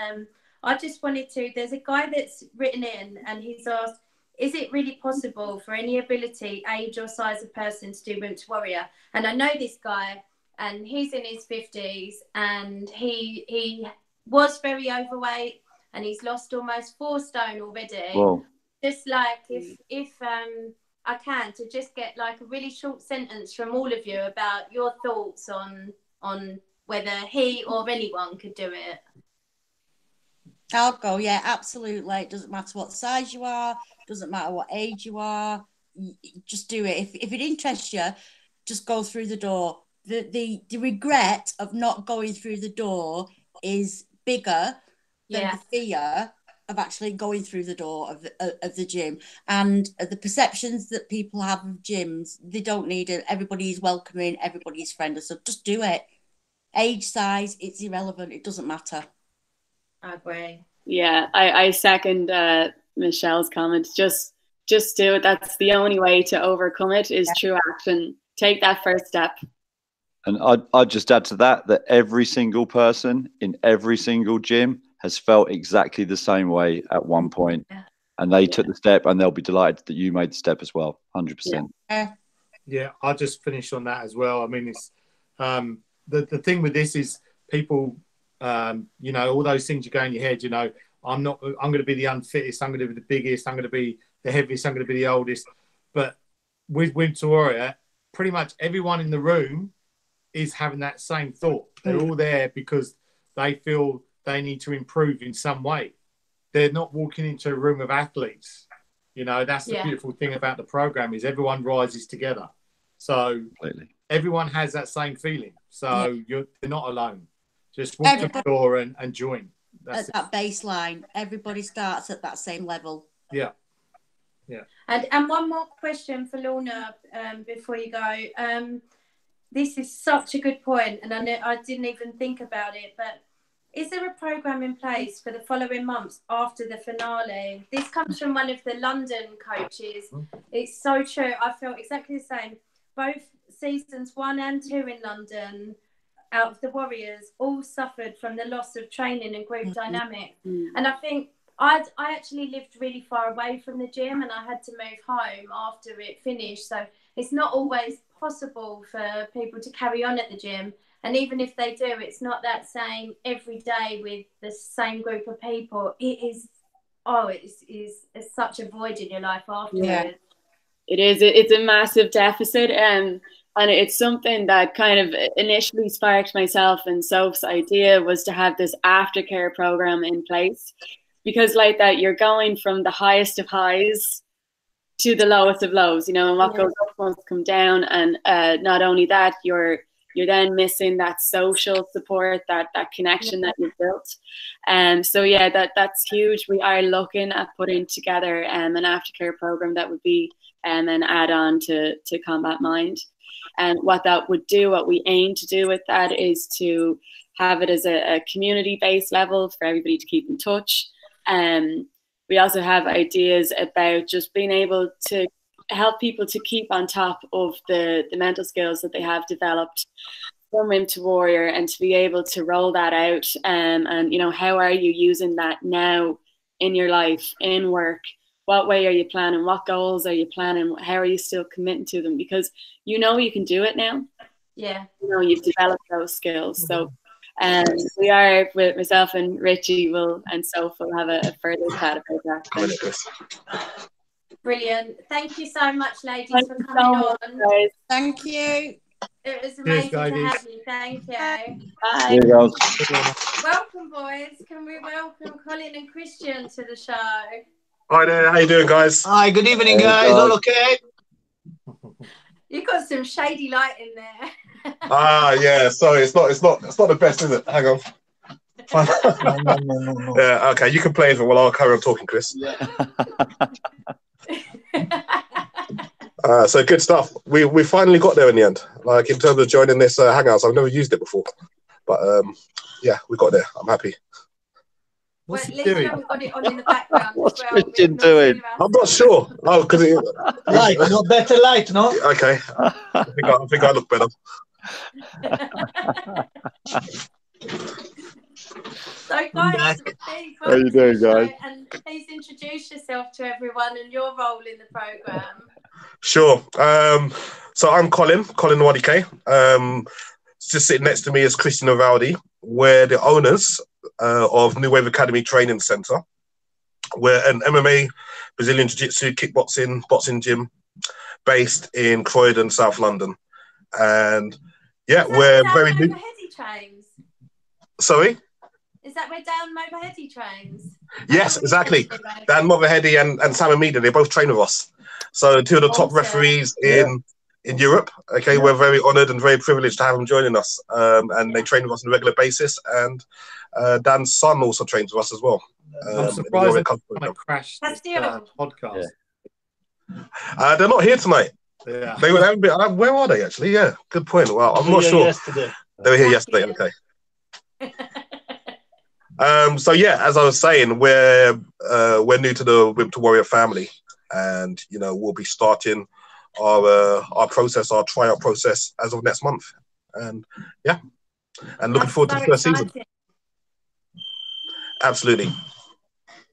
I just wanted to, there's a guy that's written in, and he's asked, is it really possible for any ability, age or size of person to do Wimp Warrior? And I know this guy, and he's in his 50s, and he was very overweight, and he's lost almost 4 stone already. Whoa. Just like, if I can, to just get like a really short sentence from all of you about your thoughts on whether he or anyone could do it. I'll go. Yeah, absolutely. It doesn't matter what size you are. Doesn't matter what age you are. Just do it. If it interests you, just go through the door. The regret of not going through the door is bigger than the fear of actually going through the door of the gym. And the perceptions that people have of gyms, they don't need it. Everybody's welcoming, everybody's friendly. So just do it. Age, size, it's irrelevant. It doesn't matter. I agree. Yeah, I second Michelle's comment. Just do it. That's the only way to overcome it, is through action. Take that first step. And I'd just add to that every single person in every single gym has felt exactly the same way at one point. Yeah. And they took the step, and they'll be delighted that you made the step as well. 100%. Yeah, I'll just finish on that as well. I mean, it's the thing with this is people, you know, all those things you go in your head, you know, I'm going to be the unfittest, I'm going to be the biggest, I'm going to be the heaviest, I'm going to be the oldest. But with Wimp Warrior, pretty much everyone in the room is having that same thought. They're all there because they feel they need to improve in some way. They're not walking into a room of athletes. You know, that's the beautiful thing about the program, is everyone rises together. So everyone has that same feeling. So you're not alone. Just walk to the door and join. That's at that baseline. Everybody starts at that same level. Yeah. Yeah. And one more question for Lorna before you go. This is such a good point, and I didn't even think about it, but is there a programme in place for the following months after the finale? This comes from one of the London coaches. It's so true. I felt exactly the same. Both seasons 1 and 2 in London, out of the Warriors, all suffered from the loss of training and group dynamic. And I think I actually lived really far away from the gym, and I had to move home after it finished. So it's not always possible for people to carry on at the gym. And even if they do, it's not that same every day with the same group of people. It is, it's such a void in your life afterwards. Yeah, it is. It's a massive deficit. And it's something that kind of initially sparked myself and Soph's idea, was to have this aftercare program in place. Because like that, you're going from the highest of highs to the lowest of lows, you know, and what goes up must come down. And not only that, you're then missing that social support, that connection that you've built. So yeah, that's huge. We are looking at putting together an aftercare program that would be an add-on to Combat Mind. And what that would do, what we aim to do with that, is to have it as a community-based level for everybody to keep in touch. we also have ideas about just being able to help people to keep on top of the mental skills that they have developed from Wimp to Warrior, and to be able to roll that out. And, you know, how are you using that now in your life, in work? What way are you planning? What goals are you planning? How are you still committing to them? Because you know you can do it now. Yeah. You know, you've developed those skills. So we are, with myself and Richie and Soph will have a further chat about that. Brilliant. Thank you so much, ladies, for coming on. Guys. Thank you. It was amazing to have you. Thank you. Bye. Welcome, boys. Can we welcome Colin and Christian to the show? Hi there. How you doing, guys? Hi. Good evening, guys. All okay? You've got some shady light in there. Yeah. Sorry, it's not the best, is it? Hang on. No. Yeah. Okay. You can play it while I'll carry on talking, Chris. Yeah. So good stuff. We finally got there in the end. Like, in terms of joining this Hangouts, I've never used it before, but yeah, we got there. I'm happy. What's well, he at least doing? we've got it on in the background. What's as well. Christian doing? I'm not sure. Oh, because Light, no better light, no? Okay. I think I look better. So, guys, how you doing, guys? And please introduce yourself to everyone and your role in the program. Sure. So I'm Colin Nwadike. Just sitting next to me is Christian Ivaldi. We're the owners of New Wave Academy Training Centre. We're an MMA, Brazilian Jiu-Jitsu, kickboxing, boxing gym based in Croydon, South London. And yeah, we're very new. Trains? Sorry? Is that where Dan Moverheady trains? Yes, exactly. Dan Moverheady and Sam Amida, they both train with us. So two of the top referees in Europe. Okay, we're very honoured and very privileged to have them joining us. And they train with us on a regular basis. And Dan's son also trains with us as well. I'm surprised they crashed this podcast. Yeah. They're not here tonight. Yeah. They were where are they actually? Yeah, good point. Well, I'm not sure. Yesterday. They were here yesterday. Okay. So yeah, as I was saying, we're new to the Wimp to Warrior family, and you know we'll be starting our process, our tryout process, as of next month, and yeah, and looking forward to the first season. Absolutely.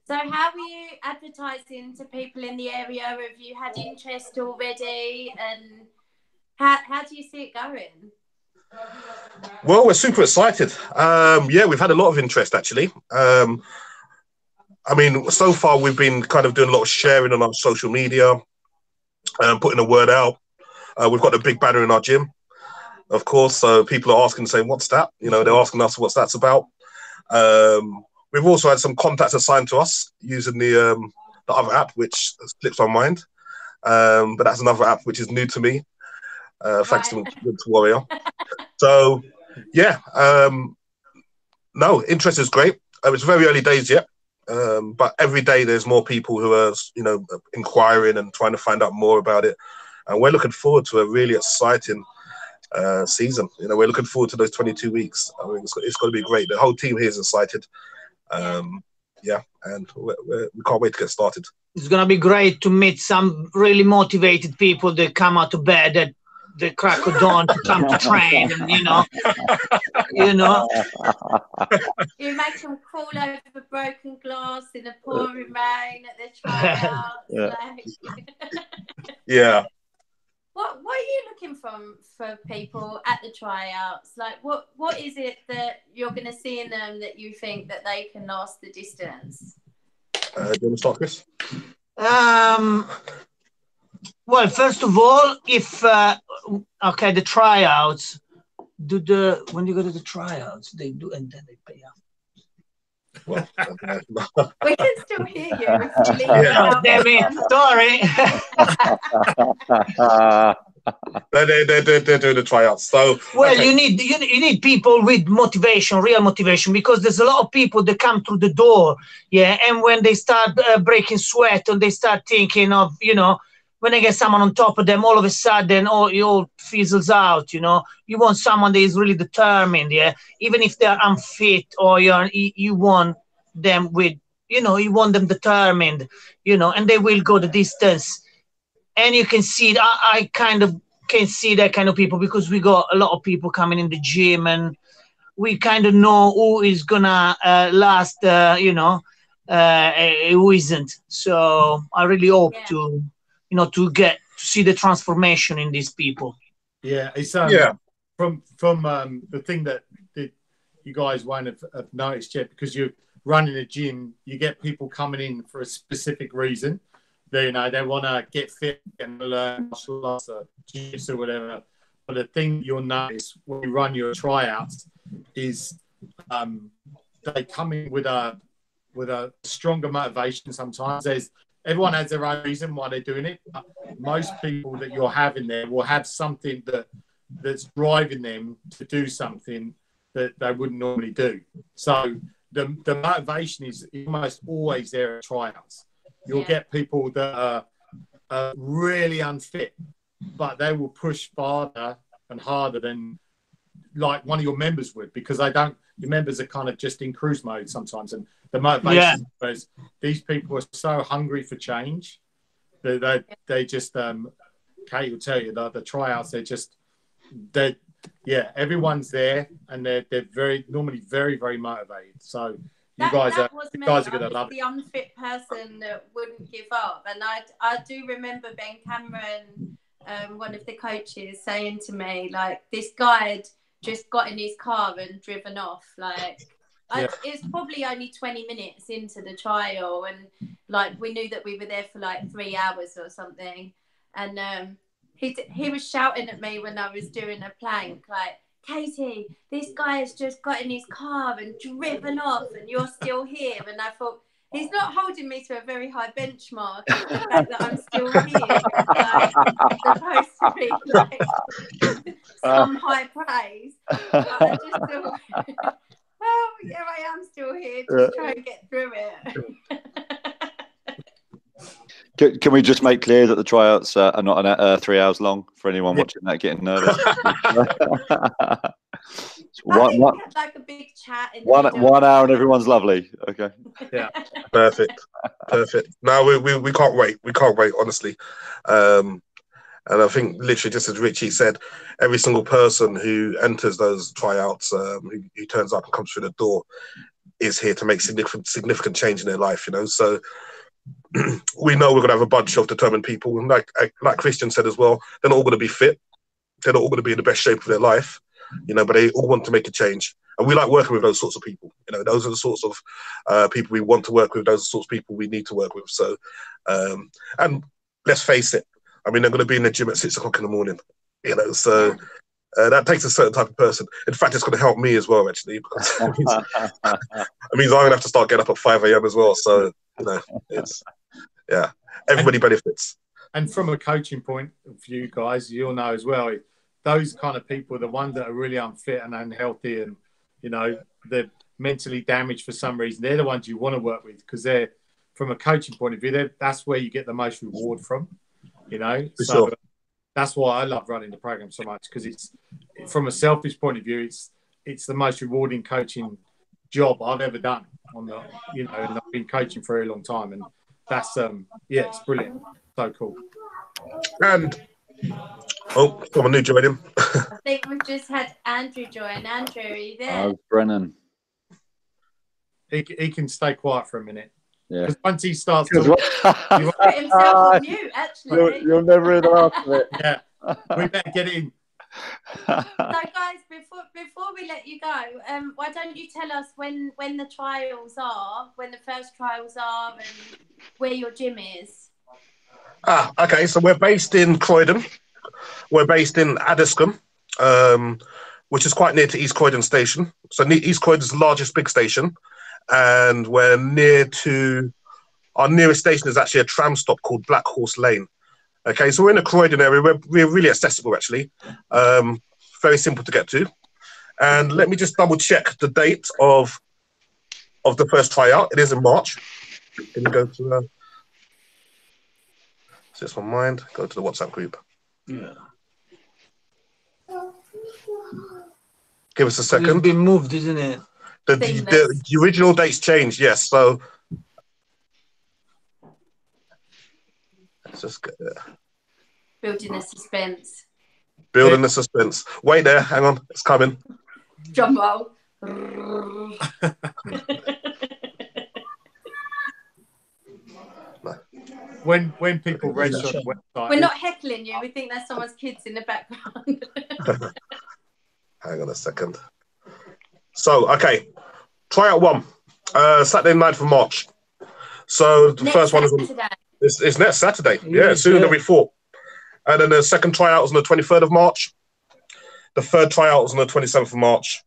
So how are you advertising to people in the area? Have you had interest already? And how do you see it going? Well, we're super excited. Yeah, we've had a lot of interest, actually. I mean, so far we've been kind of doing a lot of sharing on our social media, putting the word out. We've got a big banner in our gym, of course, so people are asking, saying, what's that? You know, they're asking us what that's about. We've also had some contacts assigned to us using the other app, which slips my mind. But that's another app which is new to me, thanks to Warrior. So, yeah, no, interest is great. It's very early days yet, but every day there's more people who are, you know, inquiring and trying to find out more about it. And we're looking forward to a really exciting season. You know, we're looking forward to those 22 weeks. I mean, it's going to be great. The whole team here is excited. Yeah, and we can't wait to get started. It's going to be great to meet some really motivated people that come out of bed at the crack of dawn to come to train, and you know. You make them crawl over broken glass in the pouring rain at the tryouts. Yeah. What are you looking for people at the tryouts? Like, what is it that you're going to see in them that you think that they can last the distance? Do you want to start, Chris? Well, first of all, if okay, the tryouts when you go to the tryouts, they do, and then they pay up. Well, we can still hear you. Damn it, sorry. They're doing the tryouts. So well, okay. you need people with motivation, real motivation, because there's a lot of people that come through the door, yeah, and when they start breaking sweat and they start thinking of, you know, when they get someone on top of them, all of a sudden, it all fizzles out, you know. You want someone that is really determined, yeah, even if they're unfit, or you want them with you know, you want them determined, you know, and they will go the distance. And you can see, I kind of can see that kind of people, because we got a lot of people coming in the gym, and we kind of know who is gonna last, you know, who isn't. So I really hope to, you know, to see the transformation in these people. Yeah, it's from the thing that you guys won't have noticed yet, because you're running a gym, you get people coming in for a specific reason. They, you know, they want to get fit and learn martial arts or jiu-jitsu or whatever. But the thing you'll notice when you run your tryouts is they come in with a stronger motivation. Sometimes everyone has their own reason why they're doing it. Most people that you're having there will have something that's driving them to do something that they wouldn't normally do. So the motivation is almost always there at tryouts. You'll get people that are really unfit, but they will push farther and harder than like one of your members would, because your members are kind of just in cruise mode sometimes. And the motivation is these people are so hungry for change that they just, Kate will tell you, the tryouts, everyone's there, and they're normally very, very motivated. So you guys are going to love it. The unfit person that wouldn't give up. And I do remember Ben Cameron, one of the coaches, saying to me, like, this guy had just got in his car and driven off. Like, it's probably only 20 minutes into the trial, and like we knew that we were there for like 3 hours or something. And he was shouting at me when I was doing a plank, like, Katie, this guy has just got in his car and driven off, and you're still here. And I thought, he's not holding me to a very high benchmark. It's the fact that I'm still here. It's like supposed to be like some high praise. But I just thought, well, yeah, I am still here. Just try and get through it. Can we just make clear that the tryouts are not 3 hours long for anyone watching that getting nervous? Like a big chat. 1 hour and everyone's lovely. Okay. Yeah. Perfect. No, we can't wait. We can't wait, honestly. And I think literally, just as Richie said, every single person who enters those tryouts, who turns up and comes through the door, is here to make significant change in their life. You know, so. We know we're going to have a bunch of determined people, and like Christian said as well, they're not all going to be fit. They're not all going to be in the best shape of their life, you know, but they all want to make a change. And we like working with those sorts of people. You know, those are the sorts of people we want to work with. Those are the sorts of people we need to work with. So, and let's face it, I mean, they're going to be in the gym at 6 o'clock in the morning, you know, so that takes a certain type of person. In fact, it's going to help me as well, actually, because it means I'm going to have to start getting up at 5 a.m. as well. So, you know, it's, everybody benefits. And from a coaching point of view, guys, you'll know as well, those kind of people, the ones that are really unfit and unhealthy and, you know, they're mentally damaged for some reason, they're the ones you want to work with, because they're, from a coaching point of view, that's where you get the most reward from, you know. For so sure. That's why I love running the program so much, because it's, from a selfish point of view, it's the most rewarding coaching job I've ever done on the, you know, and I've been coaching for a very long time, and that's it's brilliant, so cool. And someone new joined him. I think we've just had Andrew join. Andrew, are you there? Brennan. He can stay quiet for a minute. Yeah. Because once he starts He's put himself on mute, actually. You'll never hear the last of it. Yeah, we better get in. So, guys, before we let you go, why don't you tell us when the trials are, when the first trials are, and where your gym is? Okay. So we're based in Croydon. We're based in Addiscombe, which is quite near to East Croydon Station. So East Croydon is the largest big station, and we're near to our nearest station is actually a tram stop called Black Horse Lane. Okay, so we're in the Croydon area. We're really accessible, actually. Very simple to get to. And let me just double check the date of the first tryout. It is in March. Can you go to it's on mind? Go to the WhatsApp group. Yeah. Give us a second. It's been moved, isn't it? The original date's changed, yes. So Let's just get there. Building the suspense. Building the suspense. Wait there. Hang on. It's coming. Drum roll. When people register on the website, we're not heckling you. We think there's someone's kids in the background. Hang on a second. So, okay. Tryout 1. Saturday 9th of March. So the first one is it's next Saturday. Yeah, sooner than we thought. And then the second tryout is on the 23rd of March. The third tryout is on the 27th of March.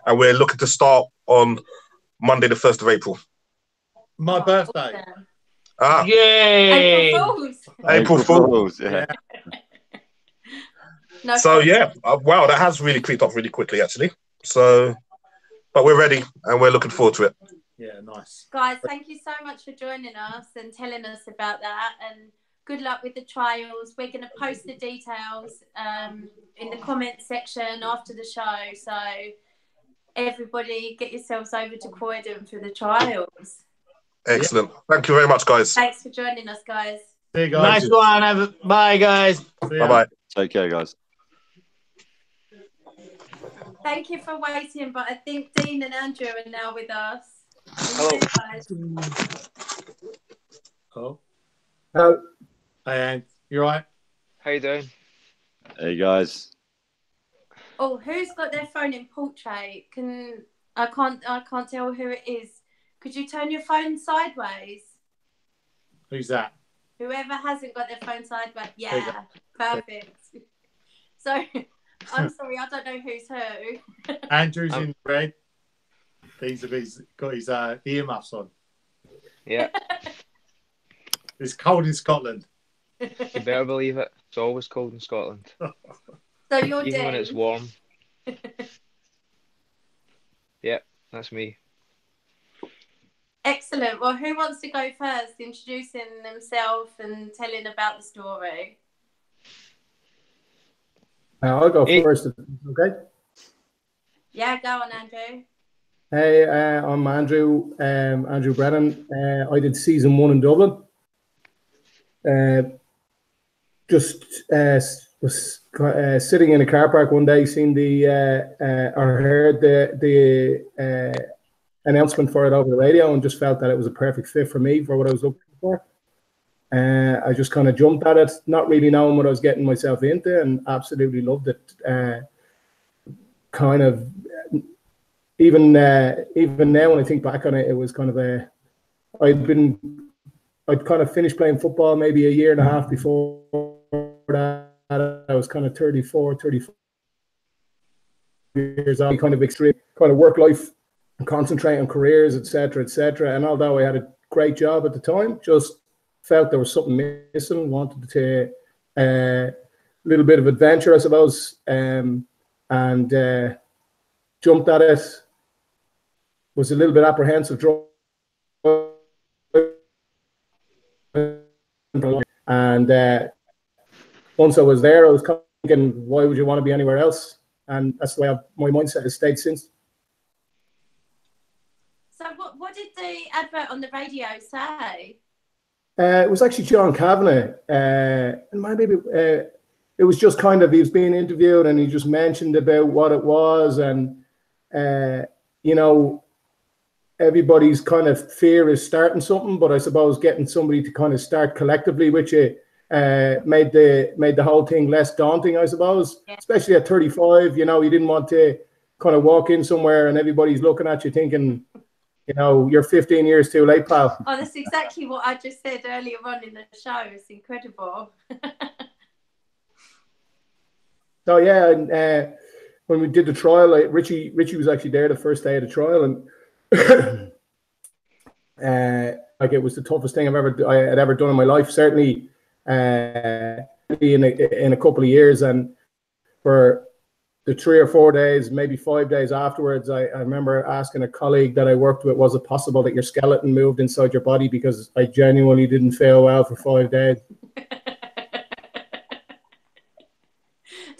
And we're looking to start on Monday, the 1st of April. My birthday. Awesome. Ah, Yay! April Fools. April Fools. Yeah. No So, problem. yeah. Wow, that has really clicked off really quickly, actually. So, but we're ready and we're looking forward to it. Yeah, nice. Guys, thank you so much for joining us and telling us about that. And good luck with the trials. We're going to post the details in the comment section after the show. So everybody get yourselves over to Croydon for the trials. Excellent. Thank you very much, guys. Thanks for joining us, guys. See you guys. Nice one. Bye, guys. Bye-bye. Take care, guys. Thank you for waiting, but I think Dean and Andrew are now with us. Hello. Oh. Hello. Hey, Ange. You all right? How you doing? Hey, guys. Oh, who's got their phone in portrait? I can't tell who it is. Could you turn your phone sideways? Who's that? Whoever hasn't got their phone sideways. Yeah, perfect. So, I'm sorry, I don't know who's who. Andrew's in red. He's got his earmuffs on. Yeah. It's cold in Scotland. You better believe it. It's always cold in Scotland. So you're Even when it's Dean. warm. Yep, that's me. Excellent. Well, who wants to go first, introducing themselves and telling about the story? I'll go first. Okay. Yeah, go on, Andrew. Hey, I'm Andrew. Andrew Brennan. I did season 1 in Dublin. Was sitting in a car park one day, seen or heard the announcement for it over the radio, and just felt that it was a perfect fit for me for what I was looking for. I just kind of jumped at it, not really knowing what I was getting myself into, and absolutely loved it. Kind of, even now when I think back on it, it was kind of I'd kind of finished playing football maybe a year and a half before that. I was kind of 34 years old, kind of extreme, kind of work life, and concentrate on careers, etc., etc. And although I had a great job at the time, just felt there was something missing, wanted to a little bit of adventure, I suppose, and jumped at it. Was a little bit apprehensive, and once I was there, I was thinking, why would you want to be anywhere else? And that's the way my mindset has stayed since. So what did the advert on the radio say? It was actually John Kavanagh, and maybe it was just kind of, he was being interviewed and he just mentioned about what it was, and you know, everybody's kind of fear is starting something, but I suppose getting somebody to kind of start collectively with you made the whole thing less daunting, I suppose. Yeah. Especially at 35, you know, you didn't want to kind of walk in somewhere and everybody's looking at you thinking, you know, you're 15 years too late, pal. Oh, that's exactly what I just said earlier on in the show. It's incredible. So yeah, and when we did the trial, like Richie was actually there the first day of the trial, and like it was the toughest thing I had ever done in my life, certainly in a couple of years. And for the 3 or 4 days, maybe 5 days afterwards, I remember asking a colleague that I worked with, was it possible that your skeleton moved inside your body, because I genuinely didn't feel well for 5 days.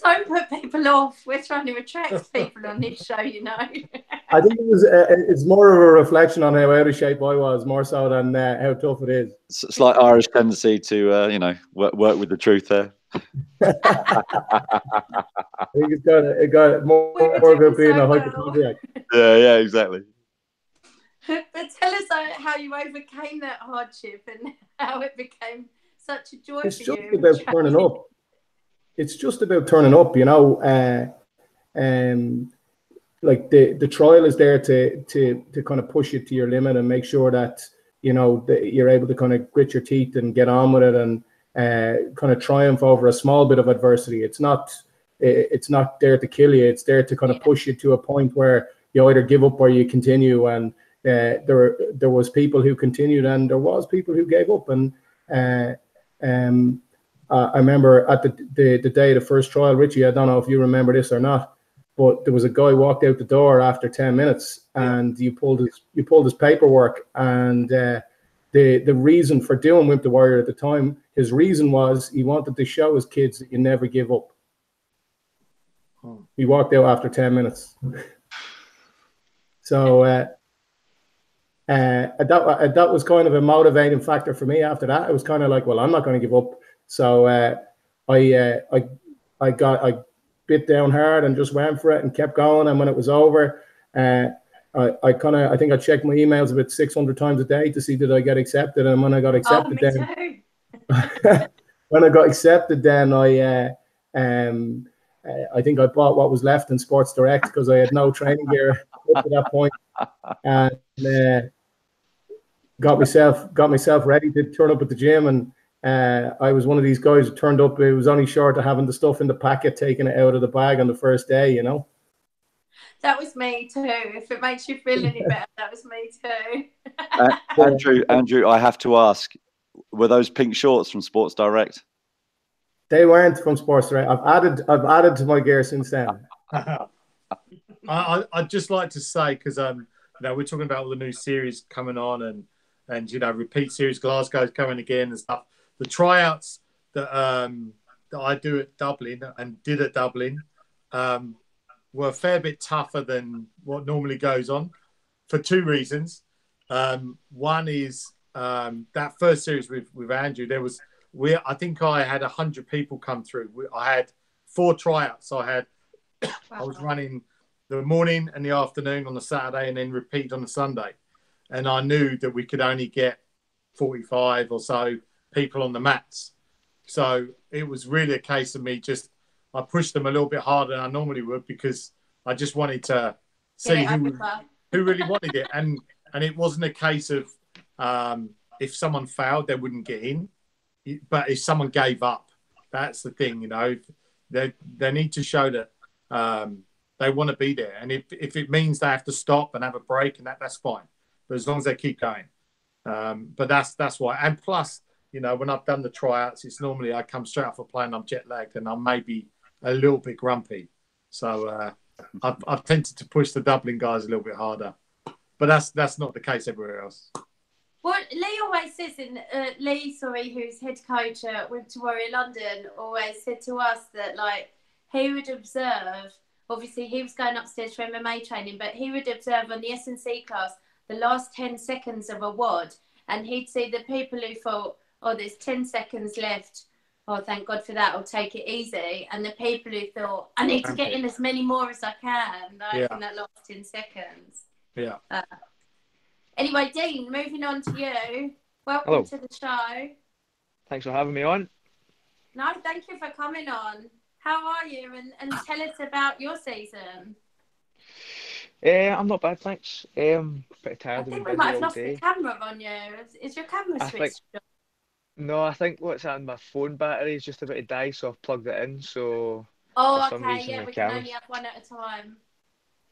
Don't put people off. We're trying to attract people on this show, you know. I think it's more of a reflection on how out of shape I was, more so than how tough it is. It's like Irish tendency to, work with the truth there. I think it got more about being a hypochondriac. Yeah, exactly. But tell us how you overcame that hardship and how it became such a joy It's for just you. about turning up. It's just about turning up, like the trial is there to kind of push you to your limit and make sure that that you're able to kind of grit your teeth and get on with it and kind of triumph over a small bit of adversity. It's not there to kill you. It's there to kind of push you to a point where you either give up or you continue. And there was people who continued and there was people who gave up. And I remember at the day of the first trial, Richie, I don't know if you remember this or not, but there was a guy walked out the door after 10 minutes and you pulled his paperwork. And the reason for doing Wimp the Warrior at the time, his reason was he wanted to show his kids that you never give up. He walked out after 10 minutes. So that was kind of a motivating factor for me after that. It was kind of like, well, I'm not going to give up. So I bit down hard and just went for it and kept going. And when it was over, I think I checked my emails about 600 times a day to see did I get accepted. And when I got accepted, when I got accepted, then I think I bought what was left in Sports Direct because I had no training gear up to that point, and got myself ready to turn up at the gym. And I was one of these guys who turned up. It was only short of having the stuff in the packet, taking it out of the bag on the first day, That was me too. If it makes you feel any better, that was me too. Andrew, I have to ask, were those pink shorts from Sports Direct? They weren't from Sports Direct. I've added to my gear since then. I'd just like to say, because we're talking about all the new series coming on and repeat series, Glasgow's coming again and stuff. The tryouts that I do at Dublin and did at Dublin were a fair bit tougher than what normally goes on for two reasons. One is that first series with Andrew, I think I had 100 people come through. I had 4 tryouts. I was running the morning and the afternoon on the Saturday and then repeat on the Sunday. And I knew that we could only get 45 or so people on the mats. So it was really a case of me I pushed them a little bit harder than I normally would because I just wanted to see who really wanted it. And it wasn't a case of if someone failed, they wouldn't get in. But if someone gave up, that's the thing, They need to show that they want to be there. And if it means they have to stop and have a break, and that's fine. But as long as they keep going. But that's why. And plus, when I've done the tryouts, it's normally I come straight off a plane, I'm jet lagged, and I'm maybe a little bit grumpy. So I've tended to push the Dublin guys a little bit harder. But that's not the case everywhere else. Well, Lee always says, who's head coach at Wimp to Warrior London, always said to us that, he would observe, obviously he was going upstairs for MMA training, but he would observe on the S&C class the last 10 seconds of a WOD, and he'd see the people who thought, oh, there's 10 seconds left, oh, thank God for that, I'll take it easy, and the people who thought, I need to get in as many more as I can, in that last 10 seconds. Yeah. Anyway, Dean, moving on to you. Welcome Hello. to the show. Thanks for having me on. No, thank you for coming on. How are you? And tell us about your season. I'm not bad, thanks. Pretty tired. I think we might have lost the camera on you. Is your camera switched on? No, I think what's happened, my phone battery is just about to die, so I've plugged it in. So. Oh, okay. Yeah, we can only have one at a time.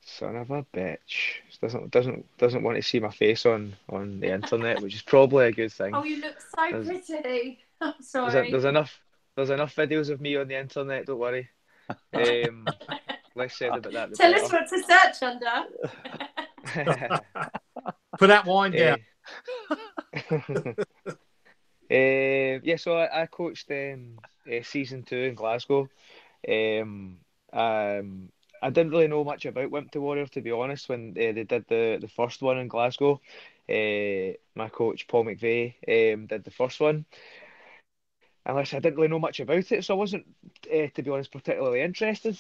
Son of a bitch. Doesn't want to see my face on the internet, which is probably a good thing. Oh, you look so pretty. I'm sorry. There's enough videos of me on the internet, don't worry. Less said about that. Tell us what to search under. Put that wine down. So I coached season 2 in Glasgow. I didn't really know much about Wimp to Warrior, to be honest, when they did the first one in Glasgow. My coach, Paul McVeigh, did the first one. Unless I didn't really know much about it, so I wasn't, to be honest, particularly interested.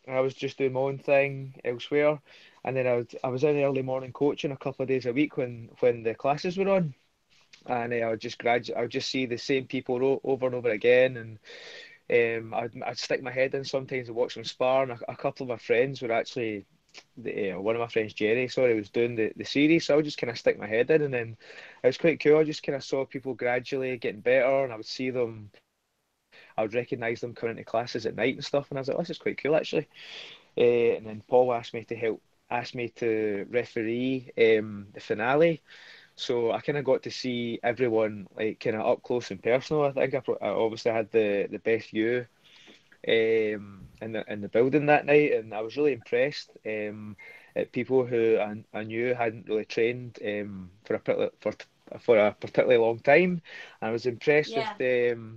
I was just doing my own thing elsewhere, and then I was in early morning coaching a couple of days a week when the classes were on, and I would just I would just see the same people over and over again, and I'd stick my head in sometimes and watch them spar. And a couple of my friends were actually, one of my friends, Jerry, sorry, was doing the series. So I would just kind of stick my head in, and then it was quite cool. I just kind of saw people gradually getting better, and I would see them. I would recognise them coming into classes at night and stuff, and I was like, oh, this is quite cool actually. And then Paul asked me to referee the finale. So I kind of got to see everyone like kind of up close and personal. I think I obviously had the best view in the building that night, and I was really impressed at people who I knew hadn't really trained for a particularly long time. And I was impressed with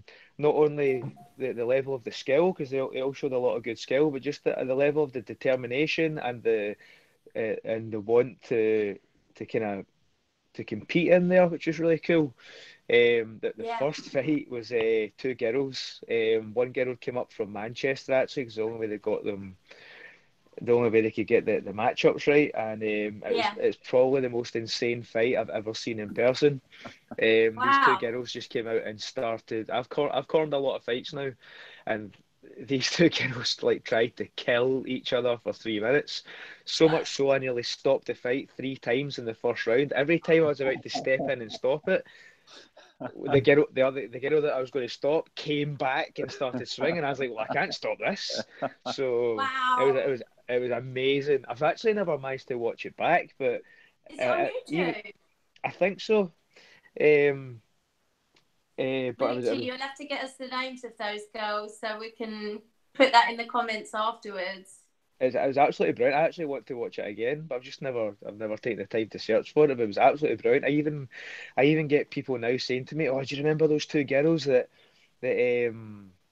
not only the level of the skill, because they all showed a lot of good skill, but just the level of the determination and the want to kind of to compete in there, which is really cool. The first fight was two girls. One girl came up from Manchester actually, because the only way they could get the matchups right, and it's probably the most insane fight I've ever seen in person. These two girls just came out and started. I've cornered a lot of fights now, and these two girls like tried to kill each other for 3 minutes. So much so I nearly stopped the fight 3 times in the first round. Every time I was about to step in and stop it, the girl that I was going to stop came back and started swinging. I was like, well, I can't stop this. So it was amazing. I've actually never managed to watch it back, but is it on YouTube? I think so. But Richie, you'll have to get us the names of those girls so we can put that in the comments afterwards. It was absolutely brilliant. I actually want to watch it again, but I've never taken the time to search for it. But it was absolutely brilliant. I even get people now saying to me, "Oh, do you remember those two girls that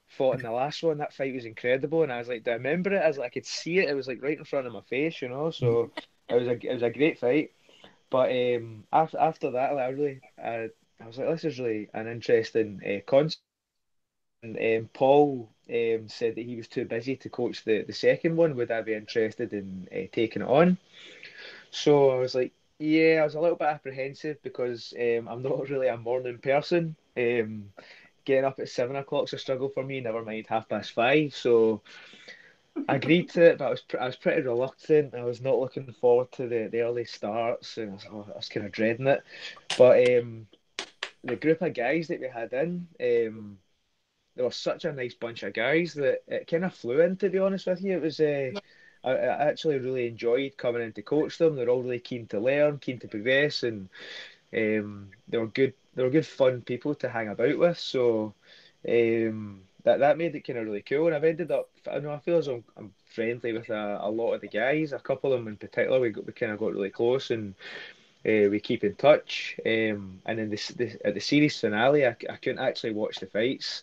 fought in the last one? That fight was incredible." And I was like, "Do I remember it?" I was like, I could see it. It was like right in front of my face, you know. So it was a great fight. But after that, like, I was like, this is really an interesting concept. And Paul said that he was too busy to coach the second one. Would I be interested in taking it on? So I was like, yeah, I was a little bit apprehensive because I'm not really a morning person. Getting up at 7 o'clock is a struggle for me, never mind 5:30. So I agreed to it, but I was pretty reluctant. I was not looking forward to the early starts, and I was kind of dreading it. But the group of guys that we had in, they were such a nice bunch of guys that it kind of flew in, to be honest with you. It was I actually really enjoyed coming in to coach them. They're all really keen to learn, keen to progress, and they were good. They were good, fun people to hang about with. So that made it kind of really cool. And I've ended up, I feel as though I'm friendly with a lot of the guys. A couple of them in particular, we kind of got really close, and we keep in touch. And then at the series finale, I couldn't actually watch the fights.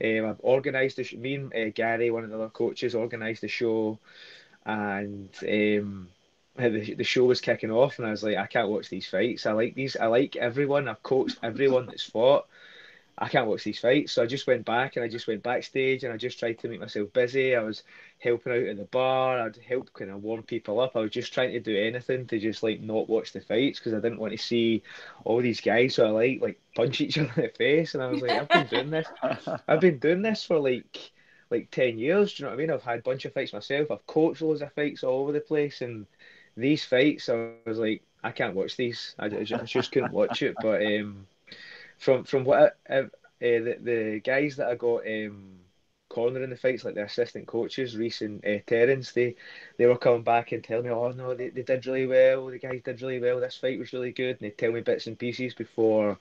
I've organised me and Gary, one of the other coaches, organised the show, and the show was kicking off, and I was like, I can't watch these fights. I like everyone. I've coached everyone that's fought. I can't watch these fights. So I just went back and I just went backstage and I just tried to make myself busy. I was helping out at the bar. I'd help kind of warm people up. I was just trying to do anything to just like not watch the fights because I didn't want to see all these guys who I like punch each other in the face. And I was like, I've been doing this for like 10 years. Do you know what I mean? I've had a bunch of fights myself. I've coached loads of fights all over the place. And these fights, I was like, I can't watch these. I just couldn't watch it. But from what the guys that I got cornering the fights, like the assistant coaches, Reese and Terence, they were coming back and telling me, oh no, they did really well, the guys did really well, this fight was really good, and they tell me bits and pieces before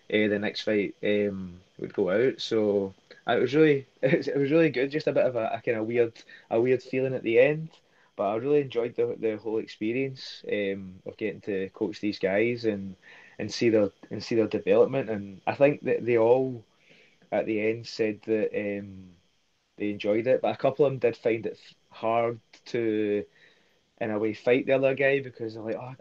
the next fight would go out. So it was really good, just a bit of a kind of weird feeling at the end. But I really enjoyed the whole experience of getting to coach these guys and see their development. And I think that they all at the end said that enjoyed it. But a couple of them did find it hard to, in a way, fight the other guy because they're like, oh,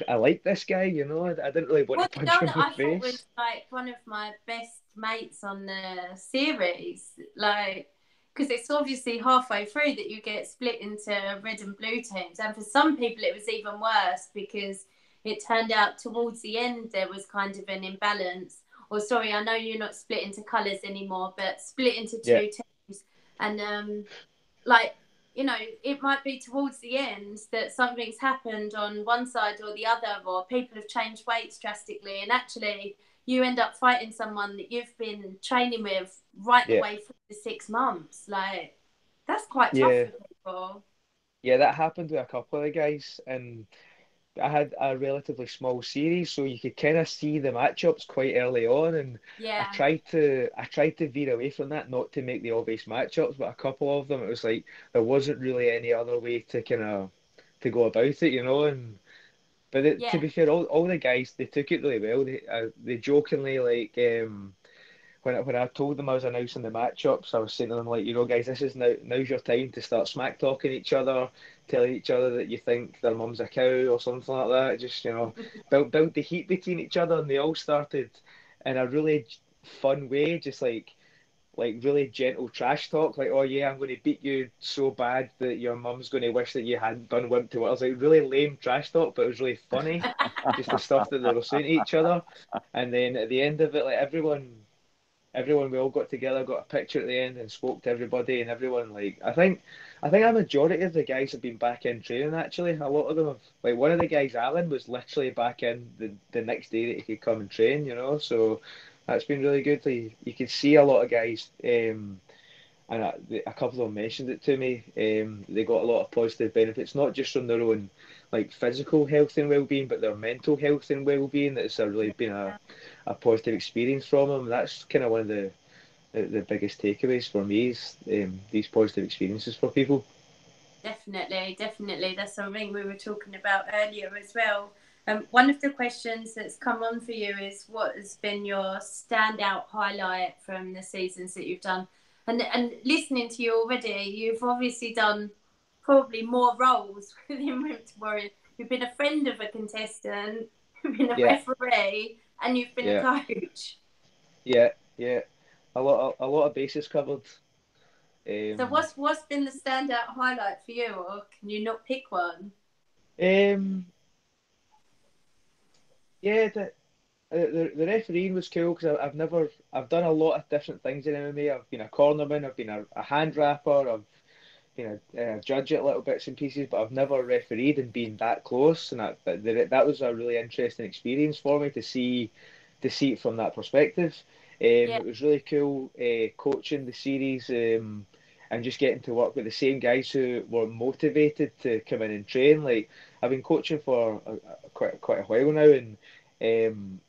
I like this guy, you know. I didn't really want to punch him in the face. Thought was like one of my best mates on the series, like, because it's obviously halfway through that you get split into red and blue teams, and for some people it was even worse because it turned out towards the end there was kind of an imbalance. Or sorry, I know you're not split into colours anymore, but split into two teams, and like, you know, it might be towards the end that something's happened on one side or the other, or people have changed weights drastically, and actually you end up fighting someone that you've been training with right the way through the 6 months. Like, that's quite tough for people. Yeah, that happened with a couple of the guys, and I had a relatively small series, so you could kind of see the matchups quite early on, and I tried to veer away from that, not to make the obvious matchups, but a couple of them, it was like there wasn't really any other way to kind of to go about it, you know. And but to be fair, all the guys, they took it really well. They jokingly, like, when I told them I was announcing the matchups, I was saying to them, like, you know, guys, this is now's your time to start smack talking each other, telling each other that you think their mum's a cow or something like that. Just, you know, build the heat between each other, and they all started in a really fun way, just like really gentle trash talk, like, oh yeah, I'm going to beat you so bad that your mum's going to wish that you hadn't done Wimp to it. I was like, really lame trash talk, but it was really funny, just the stuff that they were saying to each other. And then at the end of it, like, everyone, we all got together, got a picture at the end, and spoke to everybody, and everyone, like, I think a majority of the guys have been back in training, actually. A lot of them have, like, one of the guys, Alan, was literally back in the next day that he could come and train, you know, so that's been really good. Like, you can see a lot of guys, and a couple of them mentioned it to me, they got a lot of positive benefits, not just from their own, like, physical health and well-being, but their mental health and well-being. That's really been a positive experience from them. That's kind of one of the biggest takeaways for me is these positive experiences for people. Definitely. That's something we were talking about earlier as well. One of the questions that's come on for you is, what has been your standout highlight from the seasons that you've done? And listening to you already, you've obviously done probably more roles within Wimp Warrior. You've been a friend of a contestant, you've been a referee, and you've been a coach. Yeah. A lot of bases covered. So what's been the standout highlight for you, or can you not pick one? Yeah, the refereeing was cool because I've done a lot of different things in MMA. I've been a cornerman, I've been a hand rapper, I've been a judge at little bits and pieces, but I've never refereed and been that close. And that was a really interesting experience for me to see it from that perspective. It was really cool coaching the series and just getting to work with the same guys who were motivated to come in and train. Like, I've been coaching for quite a while now, and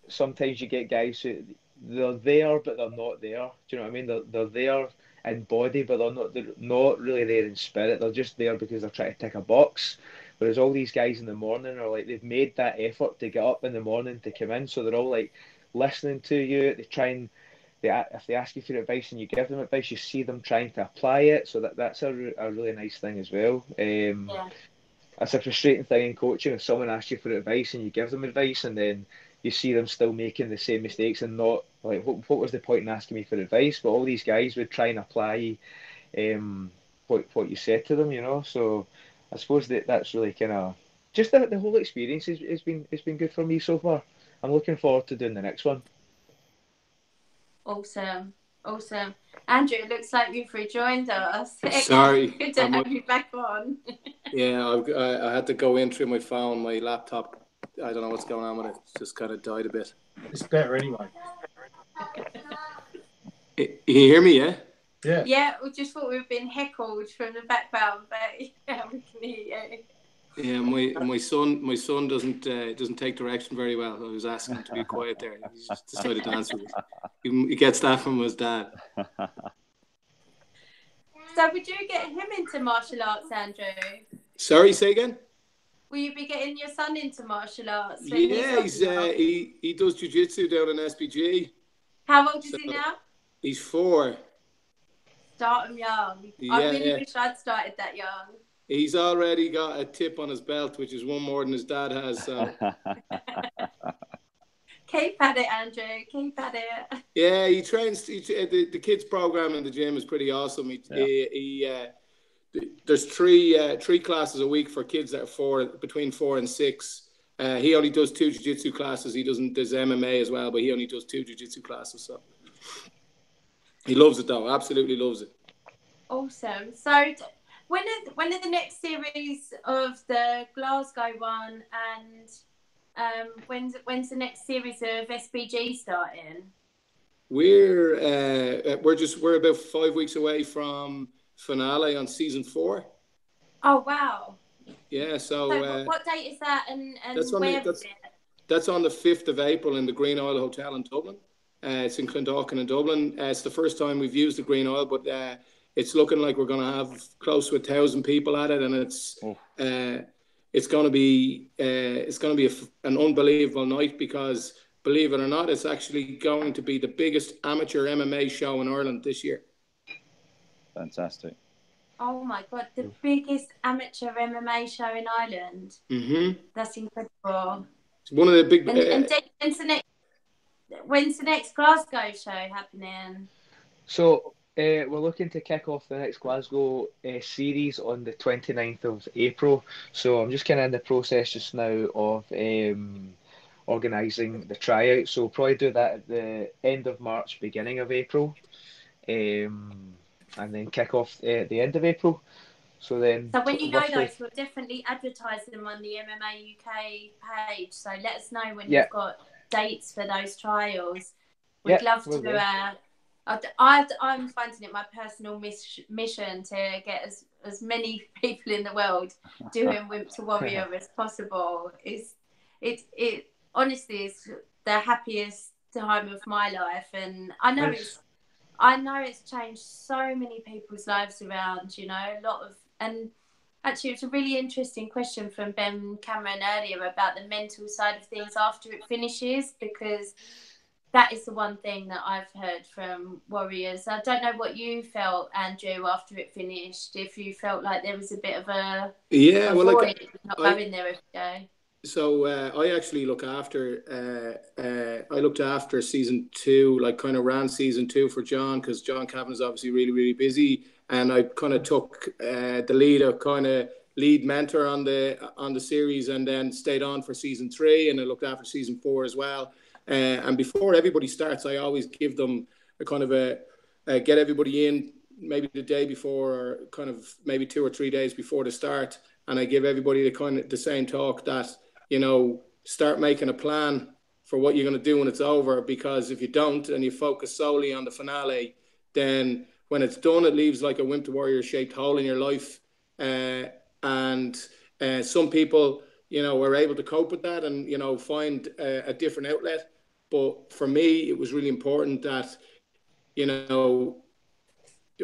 sometimes you get guys who they're there but they're not there. Do you know what I mean? They're there in body, but they're not really there in spirit. They're just there because they're trying to tick a box. Whereas all these guys in the morning are like, they've made that effort to get up in the morning to come in, so they're all like listening to you. They try and if they ask you for advice and you give them advice, you see them trying to apply it. So that's a really nice thing as well. It's a frustrating thing in coaching if someone asks you for advice and you give them advice and then you see them still making the same mistakes and not like, what was the point in asking me for advice? But all these guys would try and apply what you said to them, you know. So I suppose that's really kind of just the whole experience has been good for me so far. I'm looking forward to doing the next one. Awesome. Andrew, it looks like you've rejoined us. Sorry. Good to have you back on. Yeah, I had to go in through my phone, my laptop. I don't know what's going on with it. It's just kind of died a bit. It's better anyway. You hear me, yeah? Yeah. Yeah, we just thought we've been heckled from the background, but yeah, we can hear you. Yeah, my son doesn't take direction very well. I was asking him to be quiet there. He just decided to answer it. He gets that from his dad. So would you get him into martial arts, Andrew? Sorry, say again? Will you be getting your son into martial arts? Yeah, he does jiu-jitsu down in SPG. How old is he now? He's 4. Start them young. Yeah, I really wish I'd started that young. He's already got a tip on his belt, which is one more than his dad has. So keep at it, Andrew. Keep at it. yeah, he trains. The kids program in the gym is pretty awesome. There's three classes a week for kids that are between 4 and 6. He only does 2 jiu-jitsu classes. He doesn't. There's MMA as well, but he only does 2 jiu-jitsu classes. So he loves it, though. Absolutely loves it. Awesome. So when are the next series of the Glasgow one, and when's the next series of SBG starting? We're about 5 weeks away from finale on season 4. Oh wow! Yeah. So what date is that, and that's where is it? That's on the 5th of April in the Green Isle Hotel in Dublin. It's in Clondalkin in Dublin. It's the first time we've used the Green Isle, but it's looking like we're going to have close to 1,000 people at it, and it's going to be an unbelievable night because, believe it or not, it's actually going to be the biggest amateur MMA show in Ireland this year. Fantastic. Oh my God, the biggest amateur MMA show in Ireland. Mm-hmm. That's incredible. It's one of the big... when's the next Glasgow show happening? So we're looking to kick off the next Glasgow series on the 29th of April. So I'm just kind of in the process just now of organising the tryouts. So we'll probably do that at the end of March, beginning of April. And then kick off at the end of April. So when you know those, we'll definitely advertise them on the MMA UK page. So let us know when you've got dates for those trials. We'd love to. I'm finding it my personal mission to get as many people in the world doing Wimp to Warrior as possible. It honestly is the happiest time of my life, and I know it's changed so many people's lives around. And actually, it's a really interesting question from Ben Cameron earlier about the mental side of things after it finishes, because that is the one thing that I've heard from warriors. I don't know what you felt, Andrew, after it finished. If you felt like there was a bit of a void not going there every day. So I actually looked after season 2, like kind of ran season 2 for John, because John Cavanagh's obviously really, really busy, and I kind of took the lead of kind of lead mentor on the series, and then stayed on for season 3, and I looked after season 4 as well. And before everybody starts, I always give them a kind of get everybody in maybe the day before, or kind of maybe 2 or 3 days before the start, and I give everybody the same talk that, start making a plan for what you're going to do when it's over, because if you don't and you focus solely on the finale, then when it's done, it leaves like a Wimp to Warrior shaped hole in your life. And some people, are able to cope with that and, find a different outlet. But for me, it was really important that,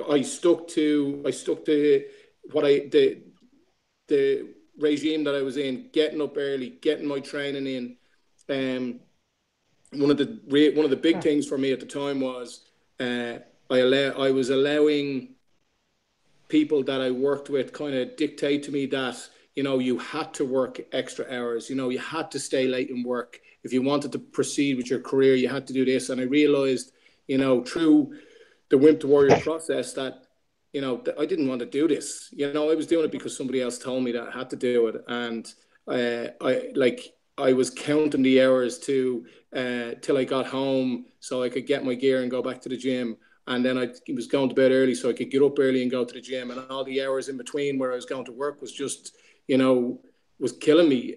I stuck to what the regime that I was in, getting up early, getting my training in. One of the big things for me at the time was I was allowing people that I worked with kind of dictate to me that, you had to work extra hours, you had to stay late in work. If you wanted to proceed with your career, you had to do this. And I realized, through the Wimp to Warrior process that, I didn't want to do this. I was doing it because somebody else told me that I had to do it. And I was counting the hours till I got home so I could get my gear and go back to the gym. And then I was going to bed early so I could get up early and go to the gym. And all the hours in between where I was going to work was just, was killing me.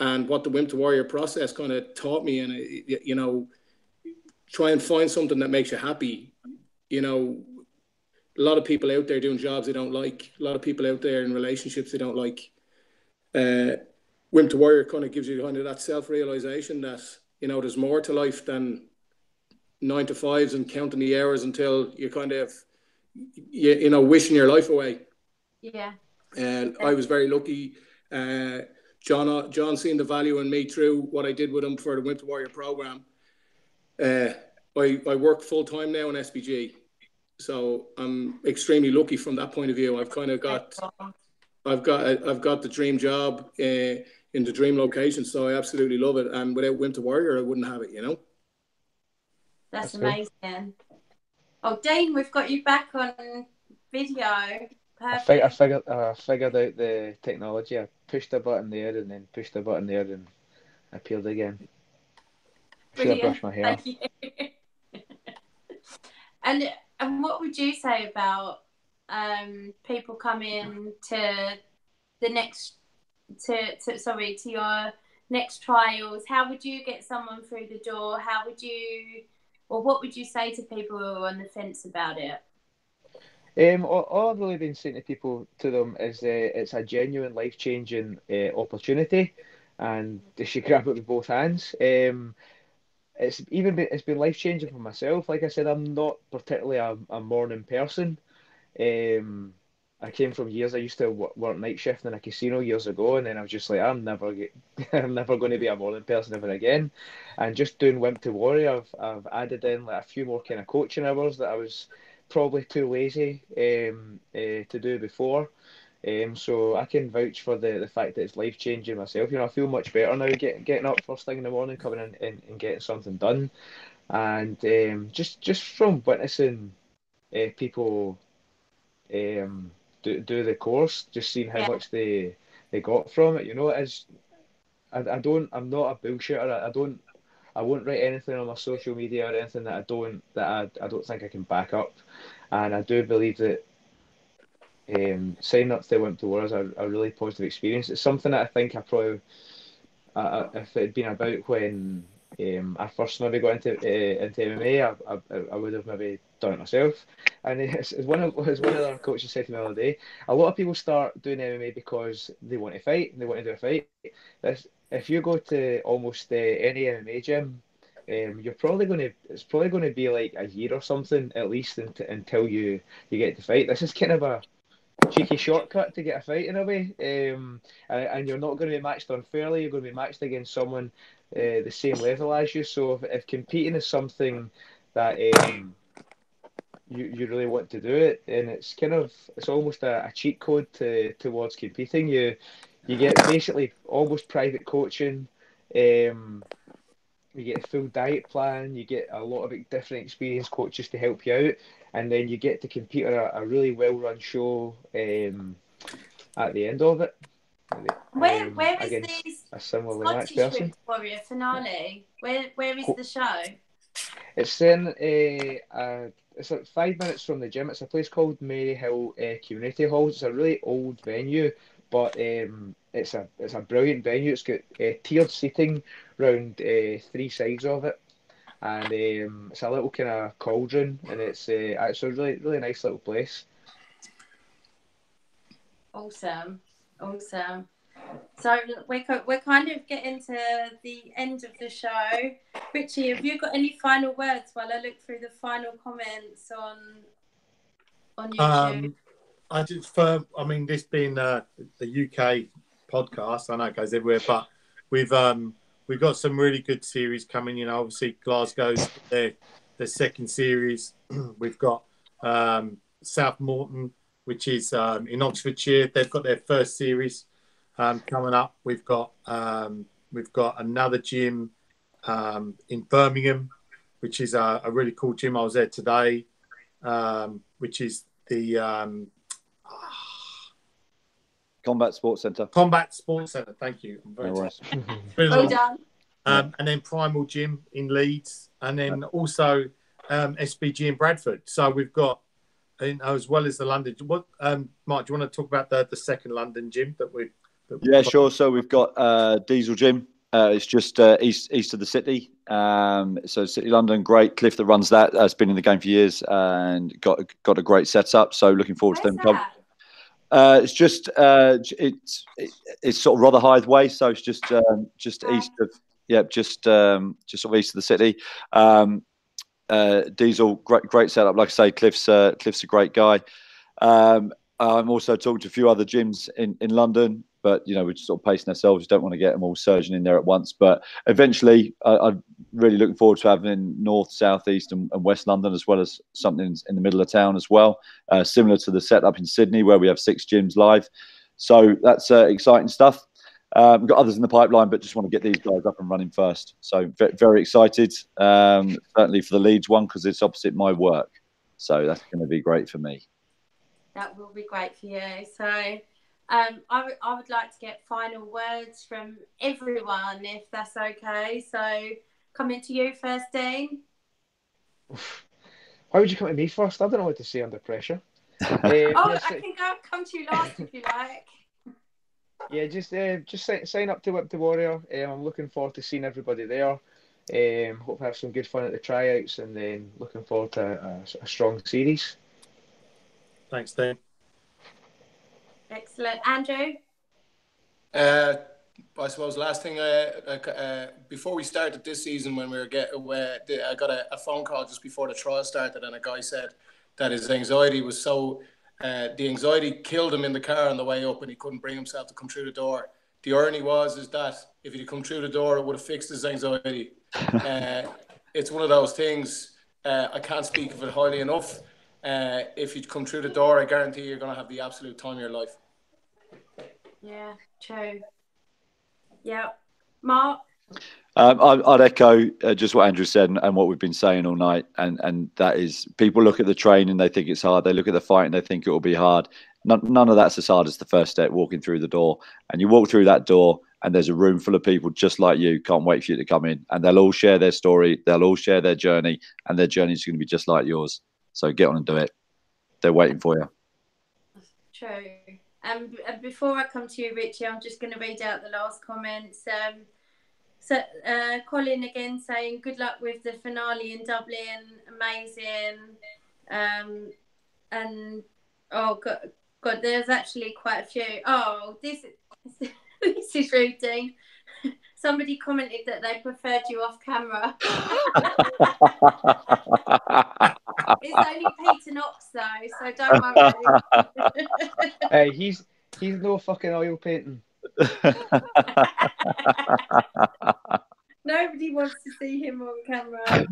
And what the Wimp to Warrior process kind of taught me, and, try and find something that makes you happy. A lot of people out there doing jobs they don't like. A lot of people out there in relationships they don't like. Wimp to Warrior kind of gives you kind of that self-realization that, there's more to life than 9 to 5s and counting the hours until you're kind of, wishing your life away. Yeah. And I was very lucky. John seen the value in me through what I did with him for the Wimp to Warrior program. I work full time now in SBG. So I'm extremely lucky from that point of view. I've kind of got the dream job in the dream location, so I absolutely love it. And without Wimp Warrior, I wouldn't have it, you know. That's amazing. Cool. Oh, Dane, we've got you back on video. Perfect. I figured out the technology. I pushed a button there and then pushed a button there and appeared again. I should have brushed my hair. Thank you. And what would you say about people coming to the next to your next trials? How would you get someone through the door? What would you say to people who are on the fence about it? All I've really been saying to them is it's a genuine life-changing opportunity, and they should grab it with both hands. It's been life-changing for myself. Like I said, I'm not particularly a morning person. I came from years. I used to work night shift in a casino years ago, and then I was just like, I'm never going to be a morning person ever again. And just doing Wimp to Warrior, I've added in like a few more kind of coaching hours that I was probably too lazy to do before. So I can vouch for the fact that it's life changing myself. You know, I feel much better now getting up first thing in the morning, coming in and getting something done, and just from witnessing people do the course, just seeing how much they got from it. You know, I'm not a bullshitter. I won't write anything on my social media or anything that I don't think I can back up. And I do believe that signing up to the Wimp to War is a really positive experience. It's something that I think I probably, if it had been about when I first maybe got into MMA, I would have maybe done it myself. And as one of the coaches said to me the other day, a lot of people start doing MMA because they want to fight and they want to do a fight. If you go to almost any MMA gym, it's probably going to be like a year or something at least until you get to fight. This is kind of a cheeky shortcut to get a fight in a way, and you're not going to be matched unfairly. You're going to be matched against someone the same level as you. So if competing is something that you really want to do it, and it's almost a cheat code towards competing. You get basically almost private coaching. You get a full diet plan. You get a lot of different experienced coaches to help you out, and then you get to compete on a really well-run show at the end of it. Where is against this a similarly matched person? Warrior finale? Where is the show? It's in it's like 5 minutes from the gym. It's a place called Maryhill Community Hall. It's a really old venue, but it's a brilliant venue. It's got tiered seating round 3 sides of it, and it's a little kind of cauldron, and it's a really nice little place. Awesome. So we're kind of getting to the end of the show. Richie, have you got any final words while I look through the final comments on YouTube? This being the UK podcast, I know it goes everywhere, but we've got some really good series coming. You know, obviously Glasgow's their second series. We've got South Morton, which is in Oxfordshire. They've got their first series coming up. We've got another gym in Birmingham, which is a really cool gym. I was there today, which is the Combat Sports Centre. Combat Sports Centre. Thank you. Well done. And then Primal Gym in Leeds, and then also SBG in Bradford. So we've got, as well as the London. What, Mark? Do you want to talk about the second London gym that we? Yeah, sure. So we've got Diesel Gym. It's just east of the city. So City London, great. Cliff that runs that has been in the game for years and got a great setup. So looking forward to them. It's just it's sort of Rotherhithe way. So it's just east of just sort of east of the city. Diesel, great setup. Like I say, Cliff's a great guy. I'm also talking to a few other gyms in London. but we're just sort of pacing ourselves. We don't want to get them all surging in there at once. But eventually, I'm really looking forward to having North, South, East, and West London, as well as something in the middle of town as well, similar to the setup in Sydney where we have 6 gyms live. So that's exciting stuff. We've got others in the pipeline, but just want to get these guys up and running first. So very excited, certainly for the Leeds one, because it's opposite my work. So that's going to be great for me. That will be great for you. So I would like to get final words from everyone, if that's okay. So coming to you first, Dean. Why would you come to me first? I don't know what to say under pressure. I can come to you last if you like. Yeah, just sign up to Wimp the Warrior. I'm looking forward to seeing everybody there. Hope to have some good fun at the tryouts, and then looking forward to a strong series. Thanks, Dean. Excellent. Andrew? I suppose last thing, before we started this season, when I got a phone call just before the trial started, and a guy said that his anxiety was so, the anxiety killed him in the car on the way up, and he couldn't bring himself to come through the door. The irony is that if he'd come through the door, it would have fixed his anxiety. It's one of those things, I can't speak of it highly enough. If you'd come through the door, I guarantee you're going to have the absolute time of your life. Yeah, true. Yeah. Mark? I'd echo just what Andrew said and what we've been saying all night. And that is, people look at the training, they think it's hard. They look at the fight and they think it will be hard. None of that's as hard as the first step, walking through the door. And you walk through that door and there's a room full of people just like you, can't wait for you to come in. And they'll all share their story. They'll all share their journey. And their journey is going to be just like yours. So get on and do it. They're waiting for you. True. And before I come to you, Richie, I'm just going to read out the last comments. So Colin again saying, good luck with the finale in Dublin. Amazing. And, oh, God, there's actually quite a few. Oh, this is rude, Dean. Somebody commented that they preferred you off camera. It's only Peter Knox though, so don't worry. Hey, he's no fucking oil painting. Nobody wants to see him on camera.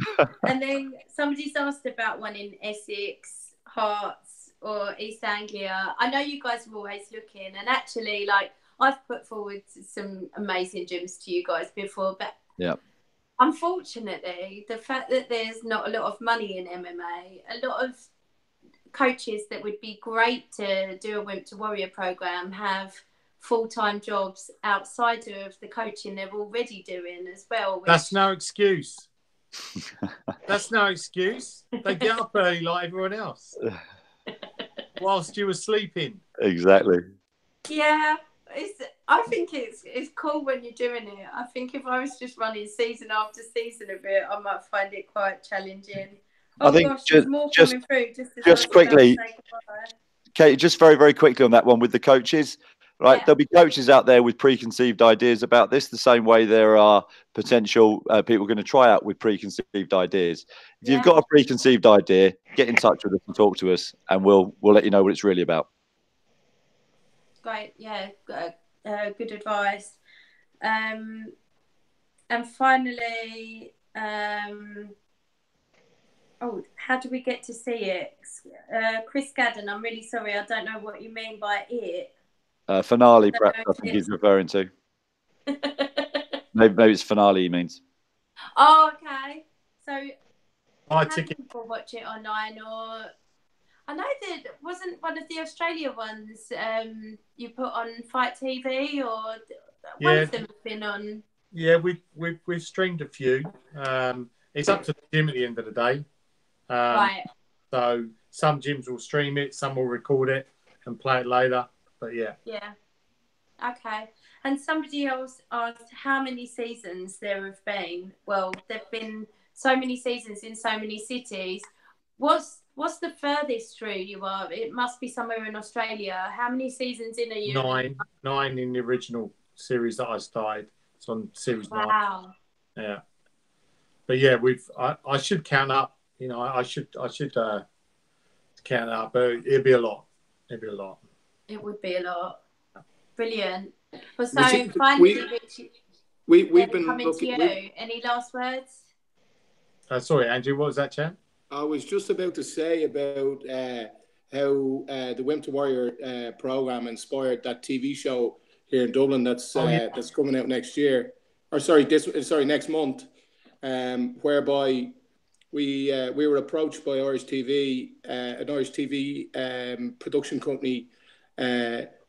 And then somebody's asked about one in Essex, Hearts, or East Anglia. I know you guys are always looking, and actually, like, I've put forward some amazing gyms to you guys before, but yeah, unfortunately, the fact that there's not a lot of money in MMA, a lot of coaches that would be great to do a Wimp to Warrior program have full-time jobs outside of the coaching they're already doing as well. That's no excuse. That's no excuse. They get up early like everyone else whilst you were sleeping. Exactly. Yeah. I think it's cool when you're doing it. I think if I was just running season after season of it, I might find it quite challenging. Oh, I think gosh, there's more coming through. Just quickly, Kate, just very, very quickly on that one with the coaches, right? Yeah. There'll be coaches out there with preconceived ideas about this, the same way there are potential people going to try out with preconceived ideas. If you've got a preconceived idea, get in touch with us and talk to us, and we'll let you know what it's really about. Great, yeah, good advice. And finally, how do we get to see it? Chris Gadden, I'm really sorry, I don't know what you mean by it. Finale, perhaps, I think he's referring to. maybe it's finale he means. Oh, okay. So, how people watch it online, or... I know that wasn't one of the Australia ones you put on Fight TV, or one of them has been on. Yeah, we've streamed a few. It's up to the gym at the end of the day. Right. So some gyms will stream it, some will record it and play it later. But yeah. Yeah. Okay. And somebody else asked how many seasons there have been. Well, there've been so many seasons in so many cities. What's the furthest through you are? It must be somewhere in Australia. How many seasons in are you? Nine in the original series that I started. It's on series 9. Wow. Yeah. But yeah, I should count up. You know, I should count up, but it'd be a lot. It'd be a lot. It would be a lot. Brilliant. Well, so Richie, finally, Richie, we've been coming to you. Any last words? Sorry, Andrew, what was that, champ? I was just about to say about how the Wimp to Warrior program inspired that TV show here in Dublin that's coming out next year, or next month, whereby we were approached by Irish TV, an Irish TV production company,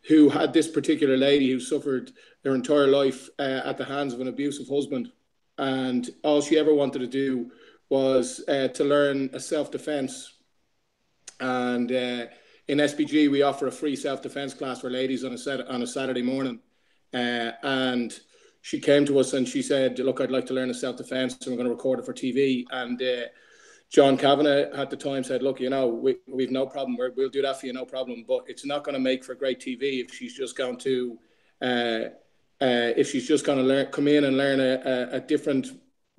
who had this particular lady who suffered her entire life at the hands of an abusive husband, and all she ever wanted to do was to learn a self-defense. And in SBG, we offer a free self-defense class for ladies on a Saturday morning. And she came to us and she said, look, I'd like to learn a self-defense, and we're going to record it for TV. And John Kavanagh at the time said, look, we've no problem. We'll do that for you, no problem. But it's not going to make for great TV if she's just going to come in and learn a different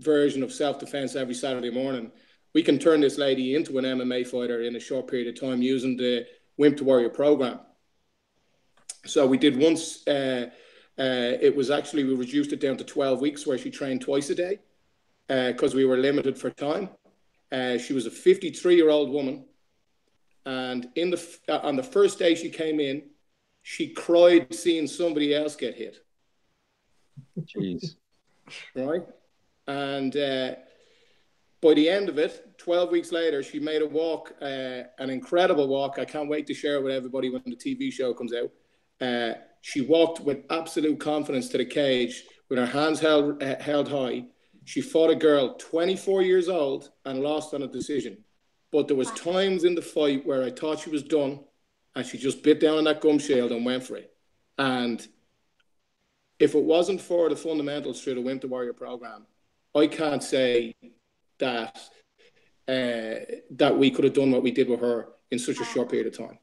version of self-defense every Saturday morning. We can turn this lady into an MMA fighter in a short period of time using the Wimp to Warrior program. So we did once. We reduced it down to 12 weeks where she trained twice a day because we were limited for time. She was a 53-year-old woman, and on the first day she came in, she cried seeing somebody else get hit. Jeez. Right? And by the end of it, 12 weeks later, she made a walk, an incredible walk. I can't wait to share it with everybody when the TV show comes out. She walked with absolute confidence to the cage with her hands held high. She fought a girl 24 years old and lost on a decision. But there was times in the fight where I thought she was done, and she just bit down on that gum shield and went for it. And if it wasn't for the fundamentals through the Wimp to Warrior program, I can't say that we could have done what we did with her in such a short period of time.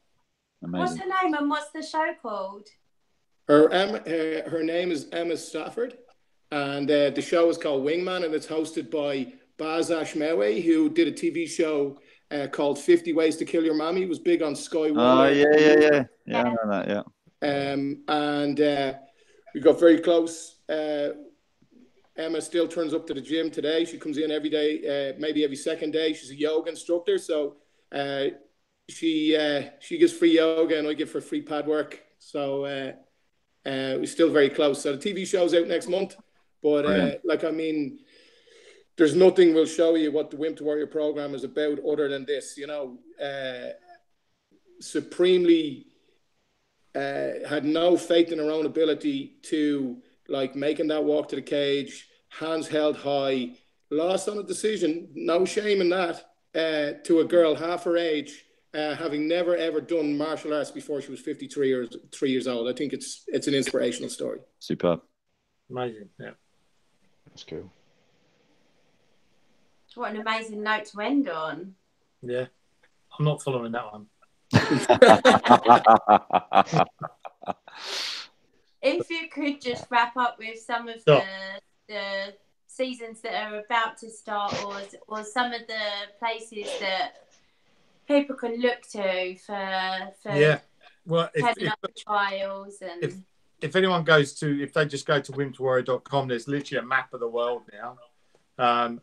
Amazing. What's her name and what's the show called? Her name is Emma Stafford, and the show is called Wingman, and it's hosted by Baz Ashmewe, who did a TV show called 50 Ways to Kill Your Mommy. It was big on Sky One. Oh, yeah. I know that, yeah. And we got very close. Emma still turns up to the gym today. She comes in every day, maybe every second day. She's a yoga instructor, so she gives free yoga, and I give her free pad work. So we're still very close. So the TV show's out next month, but there's nothing will show you what the Wimp to Warrior program is about other than this. Supremely had no faith in her own ability to making that walk to the cage, hands held high, lost on a decision, no shame in that, to a girl half her age, having never ever done martial arts before she was 53 years old. I think it's an inspirational story. Superb. Amazing, yeah. That's cool. What an amazing note to end on. Yeah, I'm not following that one. If you could just wrap up with some of the seasons that are about to start, or some of the places that people can look to for heading up the trials. And if anyone if they just go to wimptowarrior.com, there's literally a map of the world now,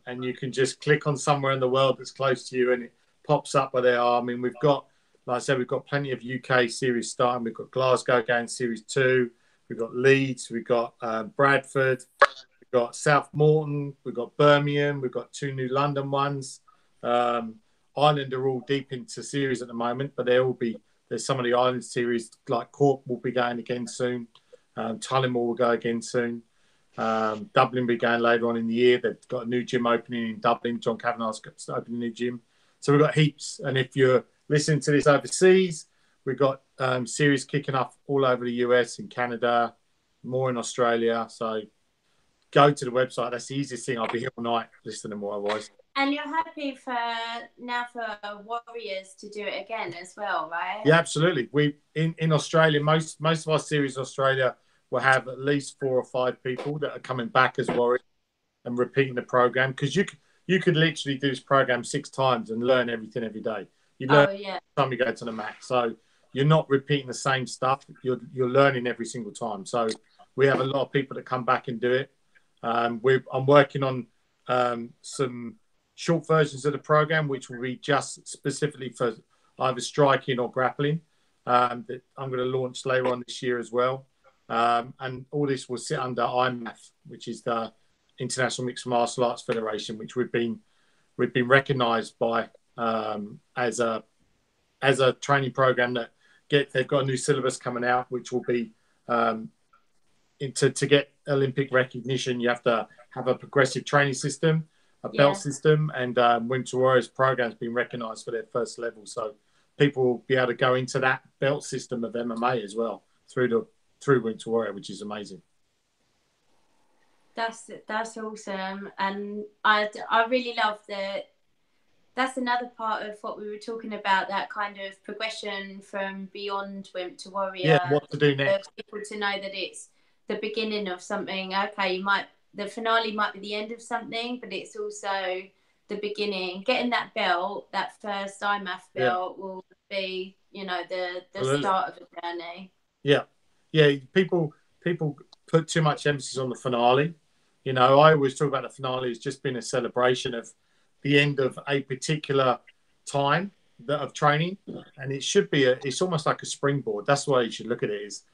and you can just click on somewhere in the world that's close to you, and it pops up where they are. I mean, we've got, like I said, we've got plenty of UK series starting. We've got Glasgow going Series 2. We've got Leeds. We've got Bradford. We've got South Morton. We've got Birmingham. We've got 2 new London ones. Ireland are all deep into series at the moment, but there's some of the Ireland series, like Cork will be going again soon. Tullamore will go again soon. Dublin will be going later on in the year. They've got a new gym opening in Dublin. John Kavanagh's got to open a new gym. So we've got heaps. And if you're listening to this overseas, we've got series kicking off all over the US, in Canada, more in Australia. So go to the website. That's the easiest thing. I'll be here all night listening more otherwise. And you're happy for Warriors to do it again as well, right? Yeah, absolutely. We in Australia, most of our series in Australia will have at least 4 or 5 people that are coming back as Warriors and repeating the program, because you could literally do this program 6 times and learn everything every day. You learn every time you go to the mat. So you're not repeating the same stuff. You're learning every single time. So we have a lot of people that come back and do it. I'm working on some short versions of the program, which will be just specifically for either striking or grappling. That I'm going to launch later on this year as well. And all this will sit under IMAF, which is the International Mixed Martial Arts Federation, which we've been recognised by as a training program that they've got a new syllabus coming out, which will be to get Olympic recognition, you have to have a progressive training system, a belt system, and Wimp to Warrior's program has been recognised for their first level. So people will be able to go into that belt system of MMA as well through Wimp to Warrior, which is amazing. That's awesome, and I really love that. That's another part of what we were talking about, that kind of progression from beyond Wimp to Warrior. Yeah, what to do next. For people to know that it's the beginning of something. Okay, the finale might be the end of something, but it's also the beginning. Getting that belt, that first IMAF belt, will be, the start of a journey. Yeah. People put too much emphasis on the finale. I always talk about the finale as just being a celebration of the end of a particular time of training, and it should be it's almost like a springboard. That's why you should look at it is,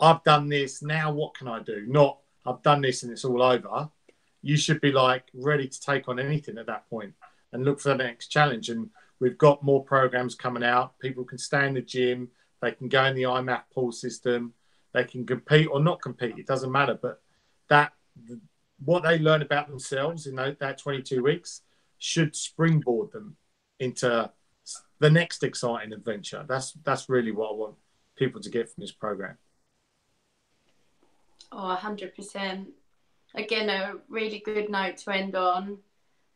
I've done this, now what can I do? Not I've done this and it's all over. You should be like ready to take on anything at that point and look for the next challenge. And we've got more programs coming out. People can stay in the gym, they can go in the IMAF pool system, they can compete or not compete, it doesn't matter. But what they learn about themselves in that 22 weeks should springboard them into the next exciting adventure. That's really what I want people to get from this program. Oh, 100%. Again, a really good note to end on.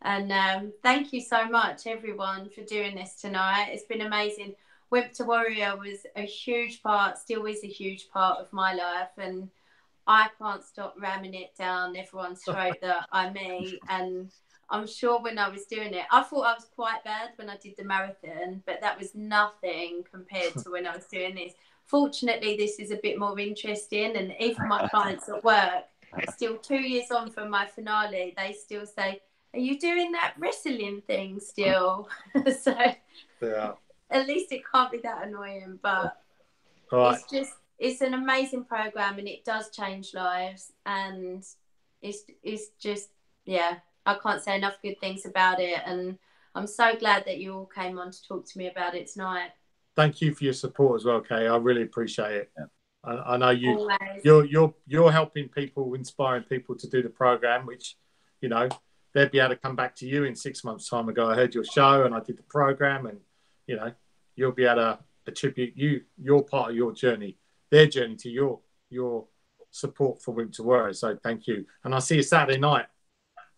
And thank you so much, everyone, for doing this tonight. It's been amazing. Wimp to Warrior was a huge part, still is a huge part of my life. And I can't stop ramming it down everyone's throat that I meet. And I'm sure when I was doing it, I thought I was quite bad when I did the marathon, but that was nothing compared to when I was doing this. Fortunately, this is a bit more interesting, and even my clients at work, still 2 years on from my finale, they still say, "Are you doing that wrestling thing still?" So at least it can't be that annoying, but it's an amazing program, and it does change lives, and it's just, I can't say enough good things about it, and I'm so glad that you all came on to talk to me about it tonight. Thank you for your support as well, Kay. I really appreciate it. I know you're helping people, inspiring people to do the program, which, they'll be able to come back to you in 6 months' time and go, I heard your show and I did the program, and, you'll be able to attribute your part of your journey, their journey to your support for Wimp to Warrior. So thank you. And I'll see you Saturday night.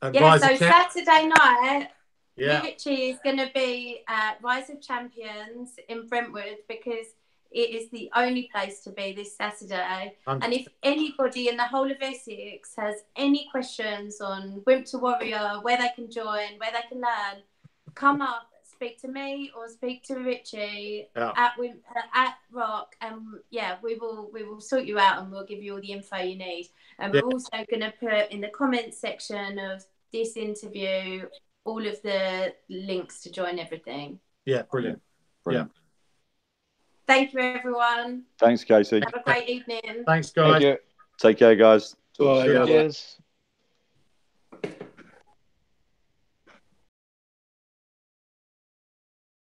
Saturday night, Richie is going to be at Rise of Champions in Brentwood, because it is the only place to be this Saturday. And if anybody in the whole of Essex has any questions on Wimp to Warrior, where they can join, where they can learn, come up, speak to me or speak to Richie at Rock, and we will sort you out and we'll give you all the info you need. And we're also going to put in the comments section of this interview all of the links to join everything. Yeah, brilliant. Thank you, everyone. Thanks, Casey. Have a great evening. Thanks, guys. Take care, guys. Cheers.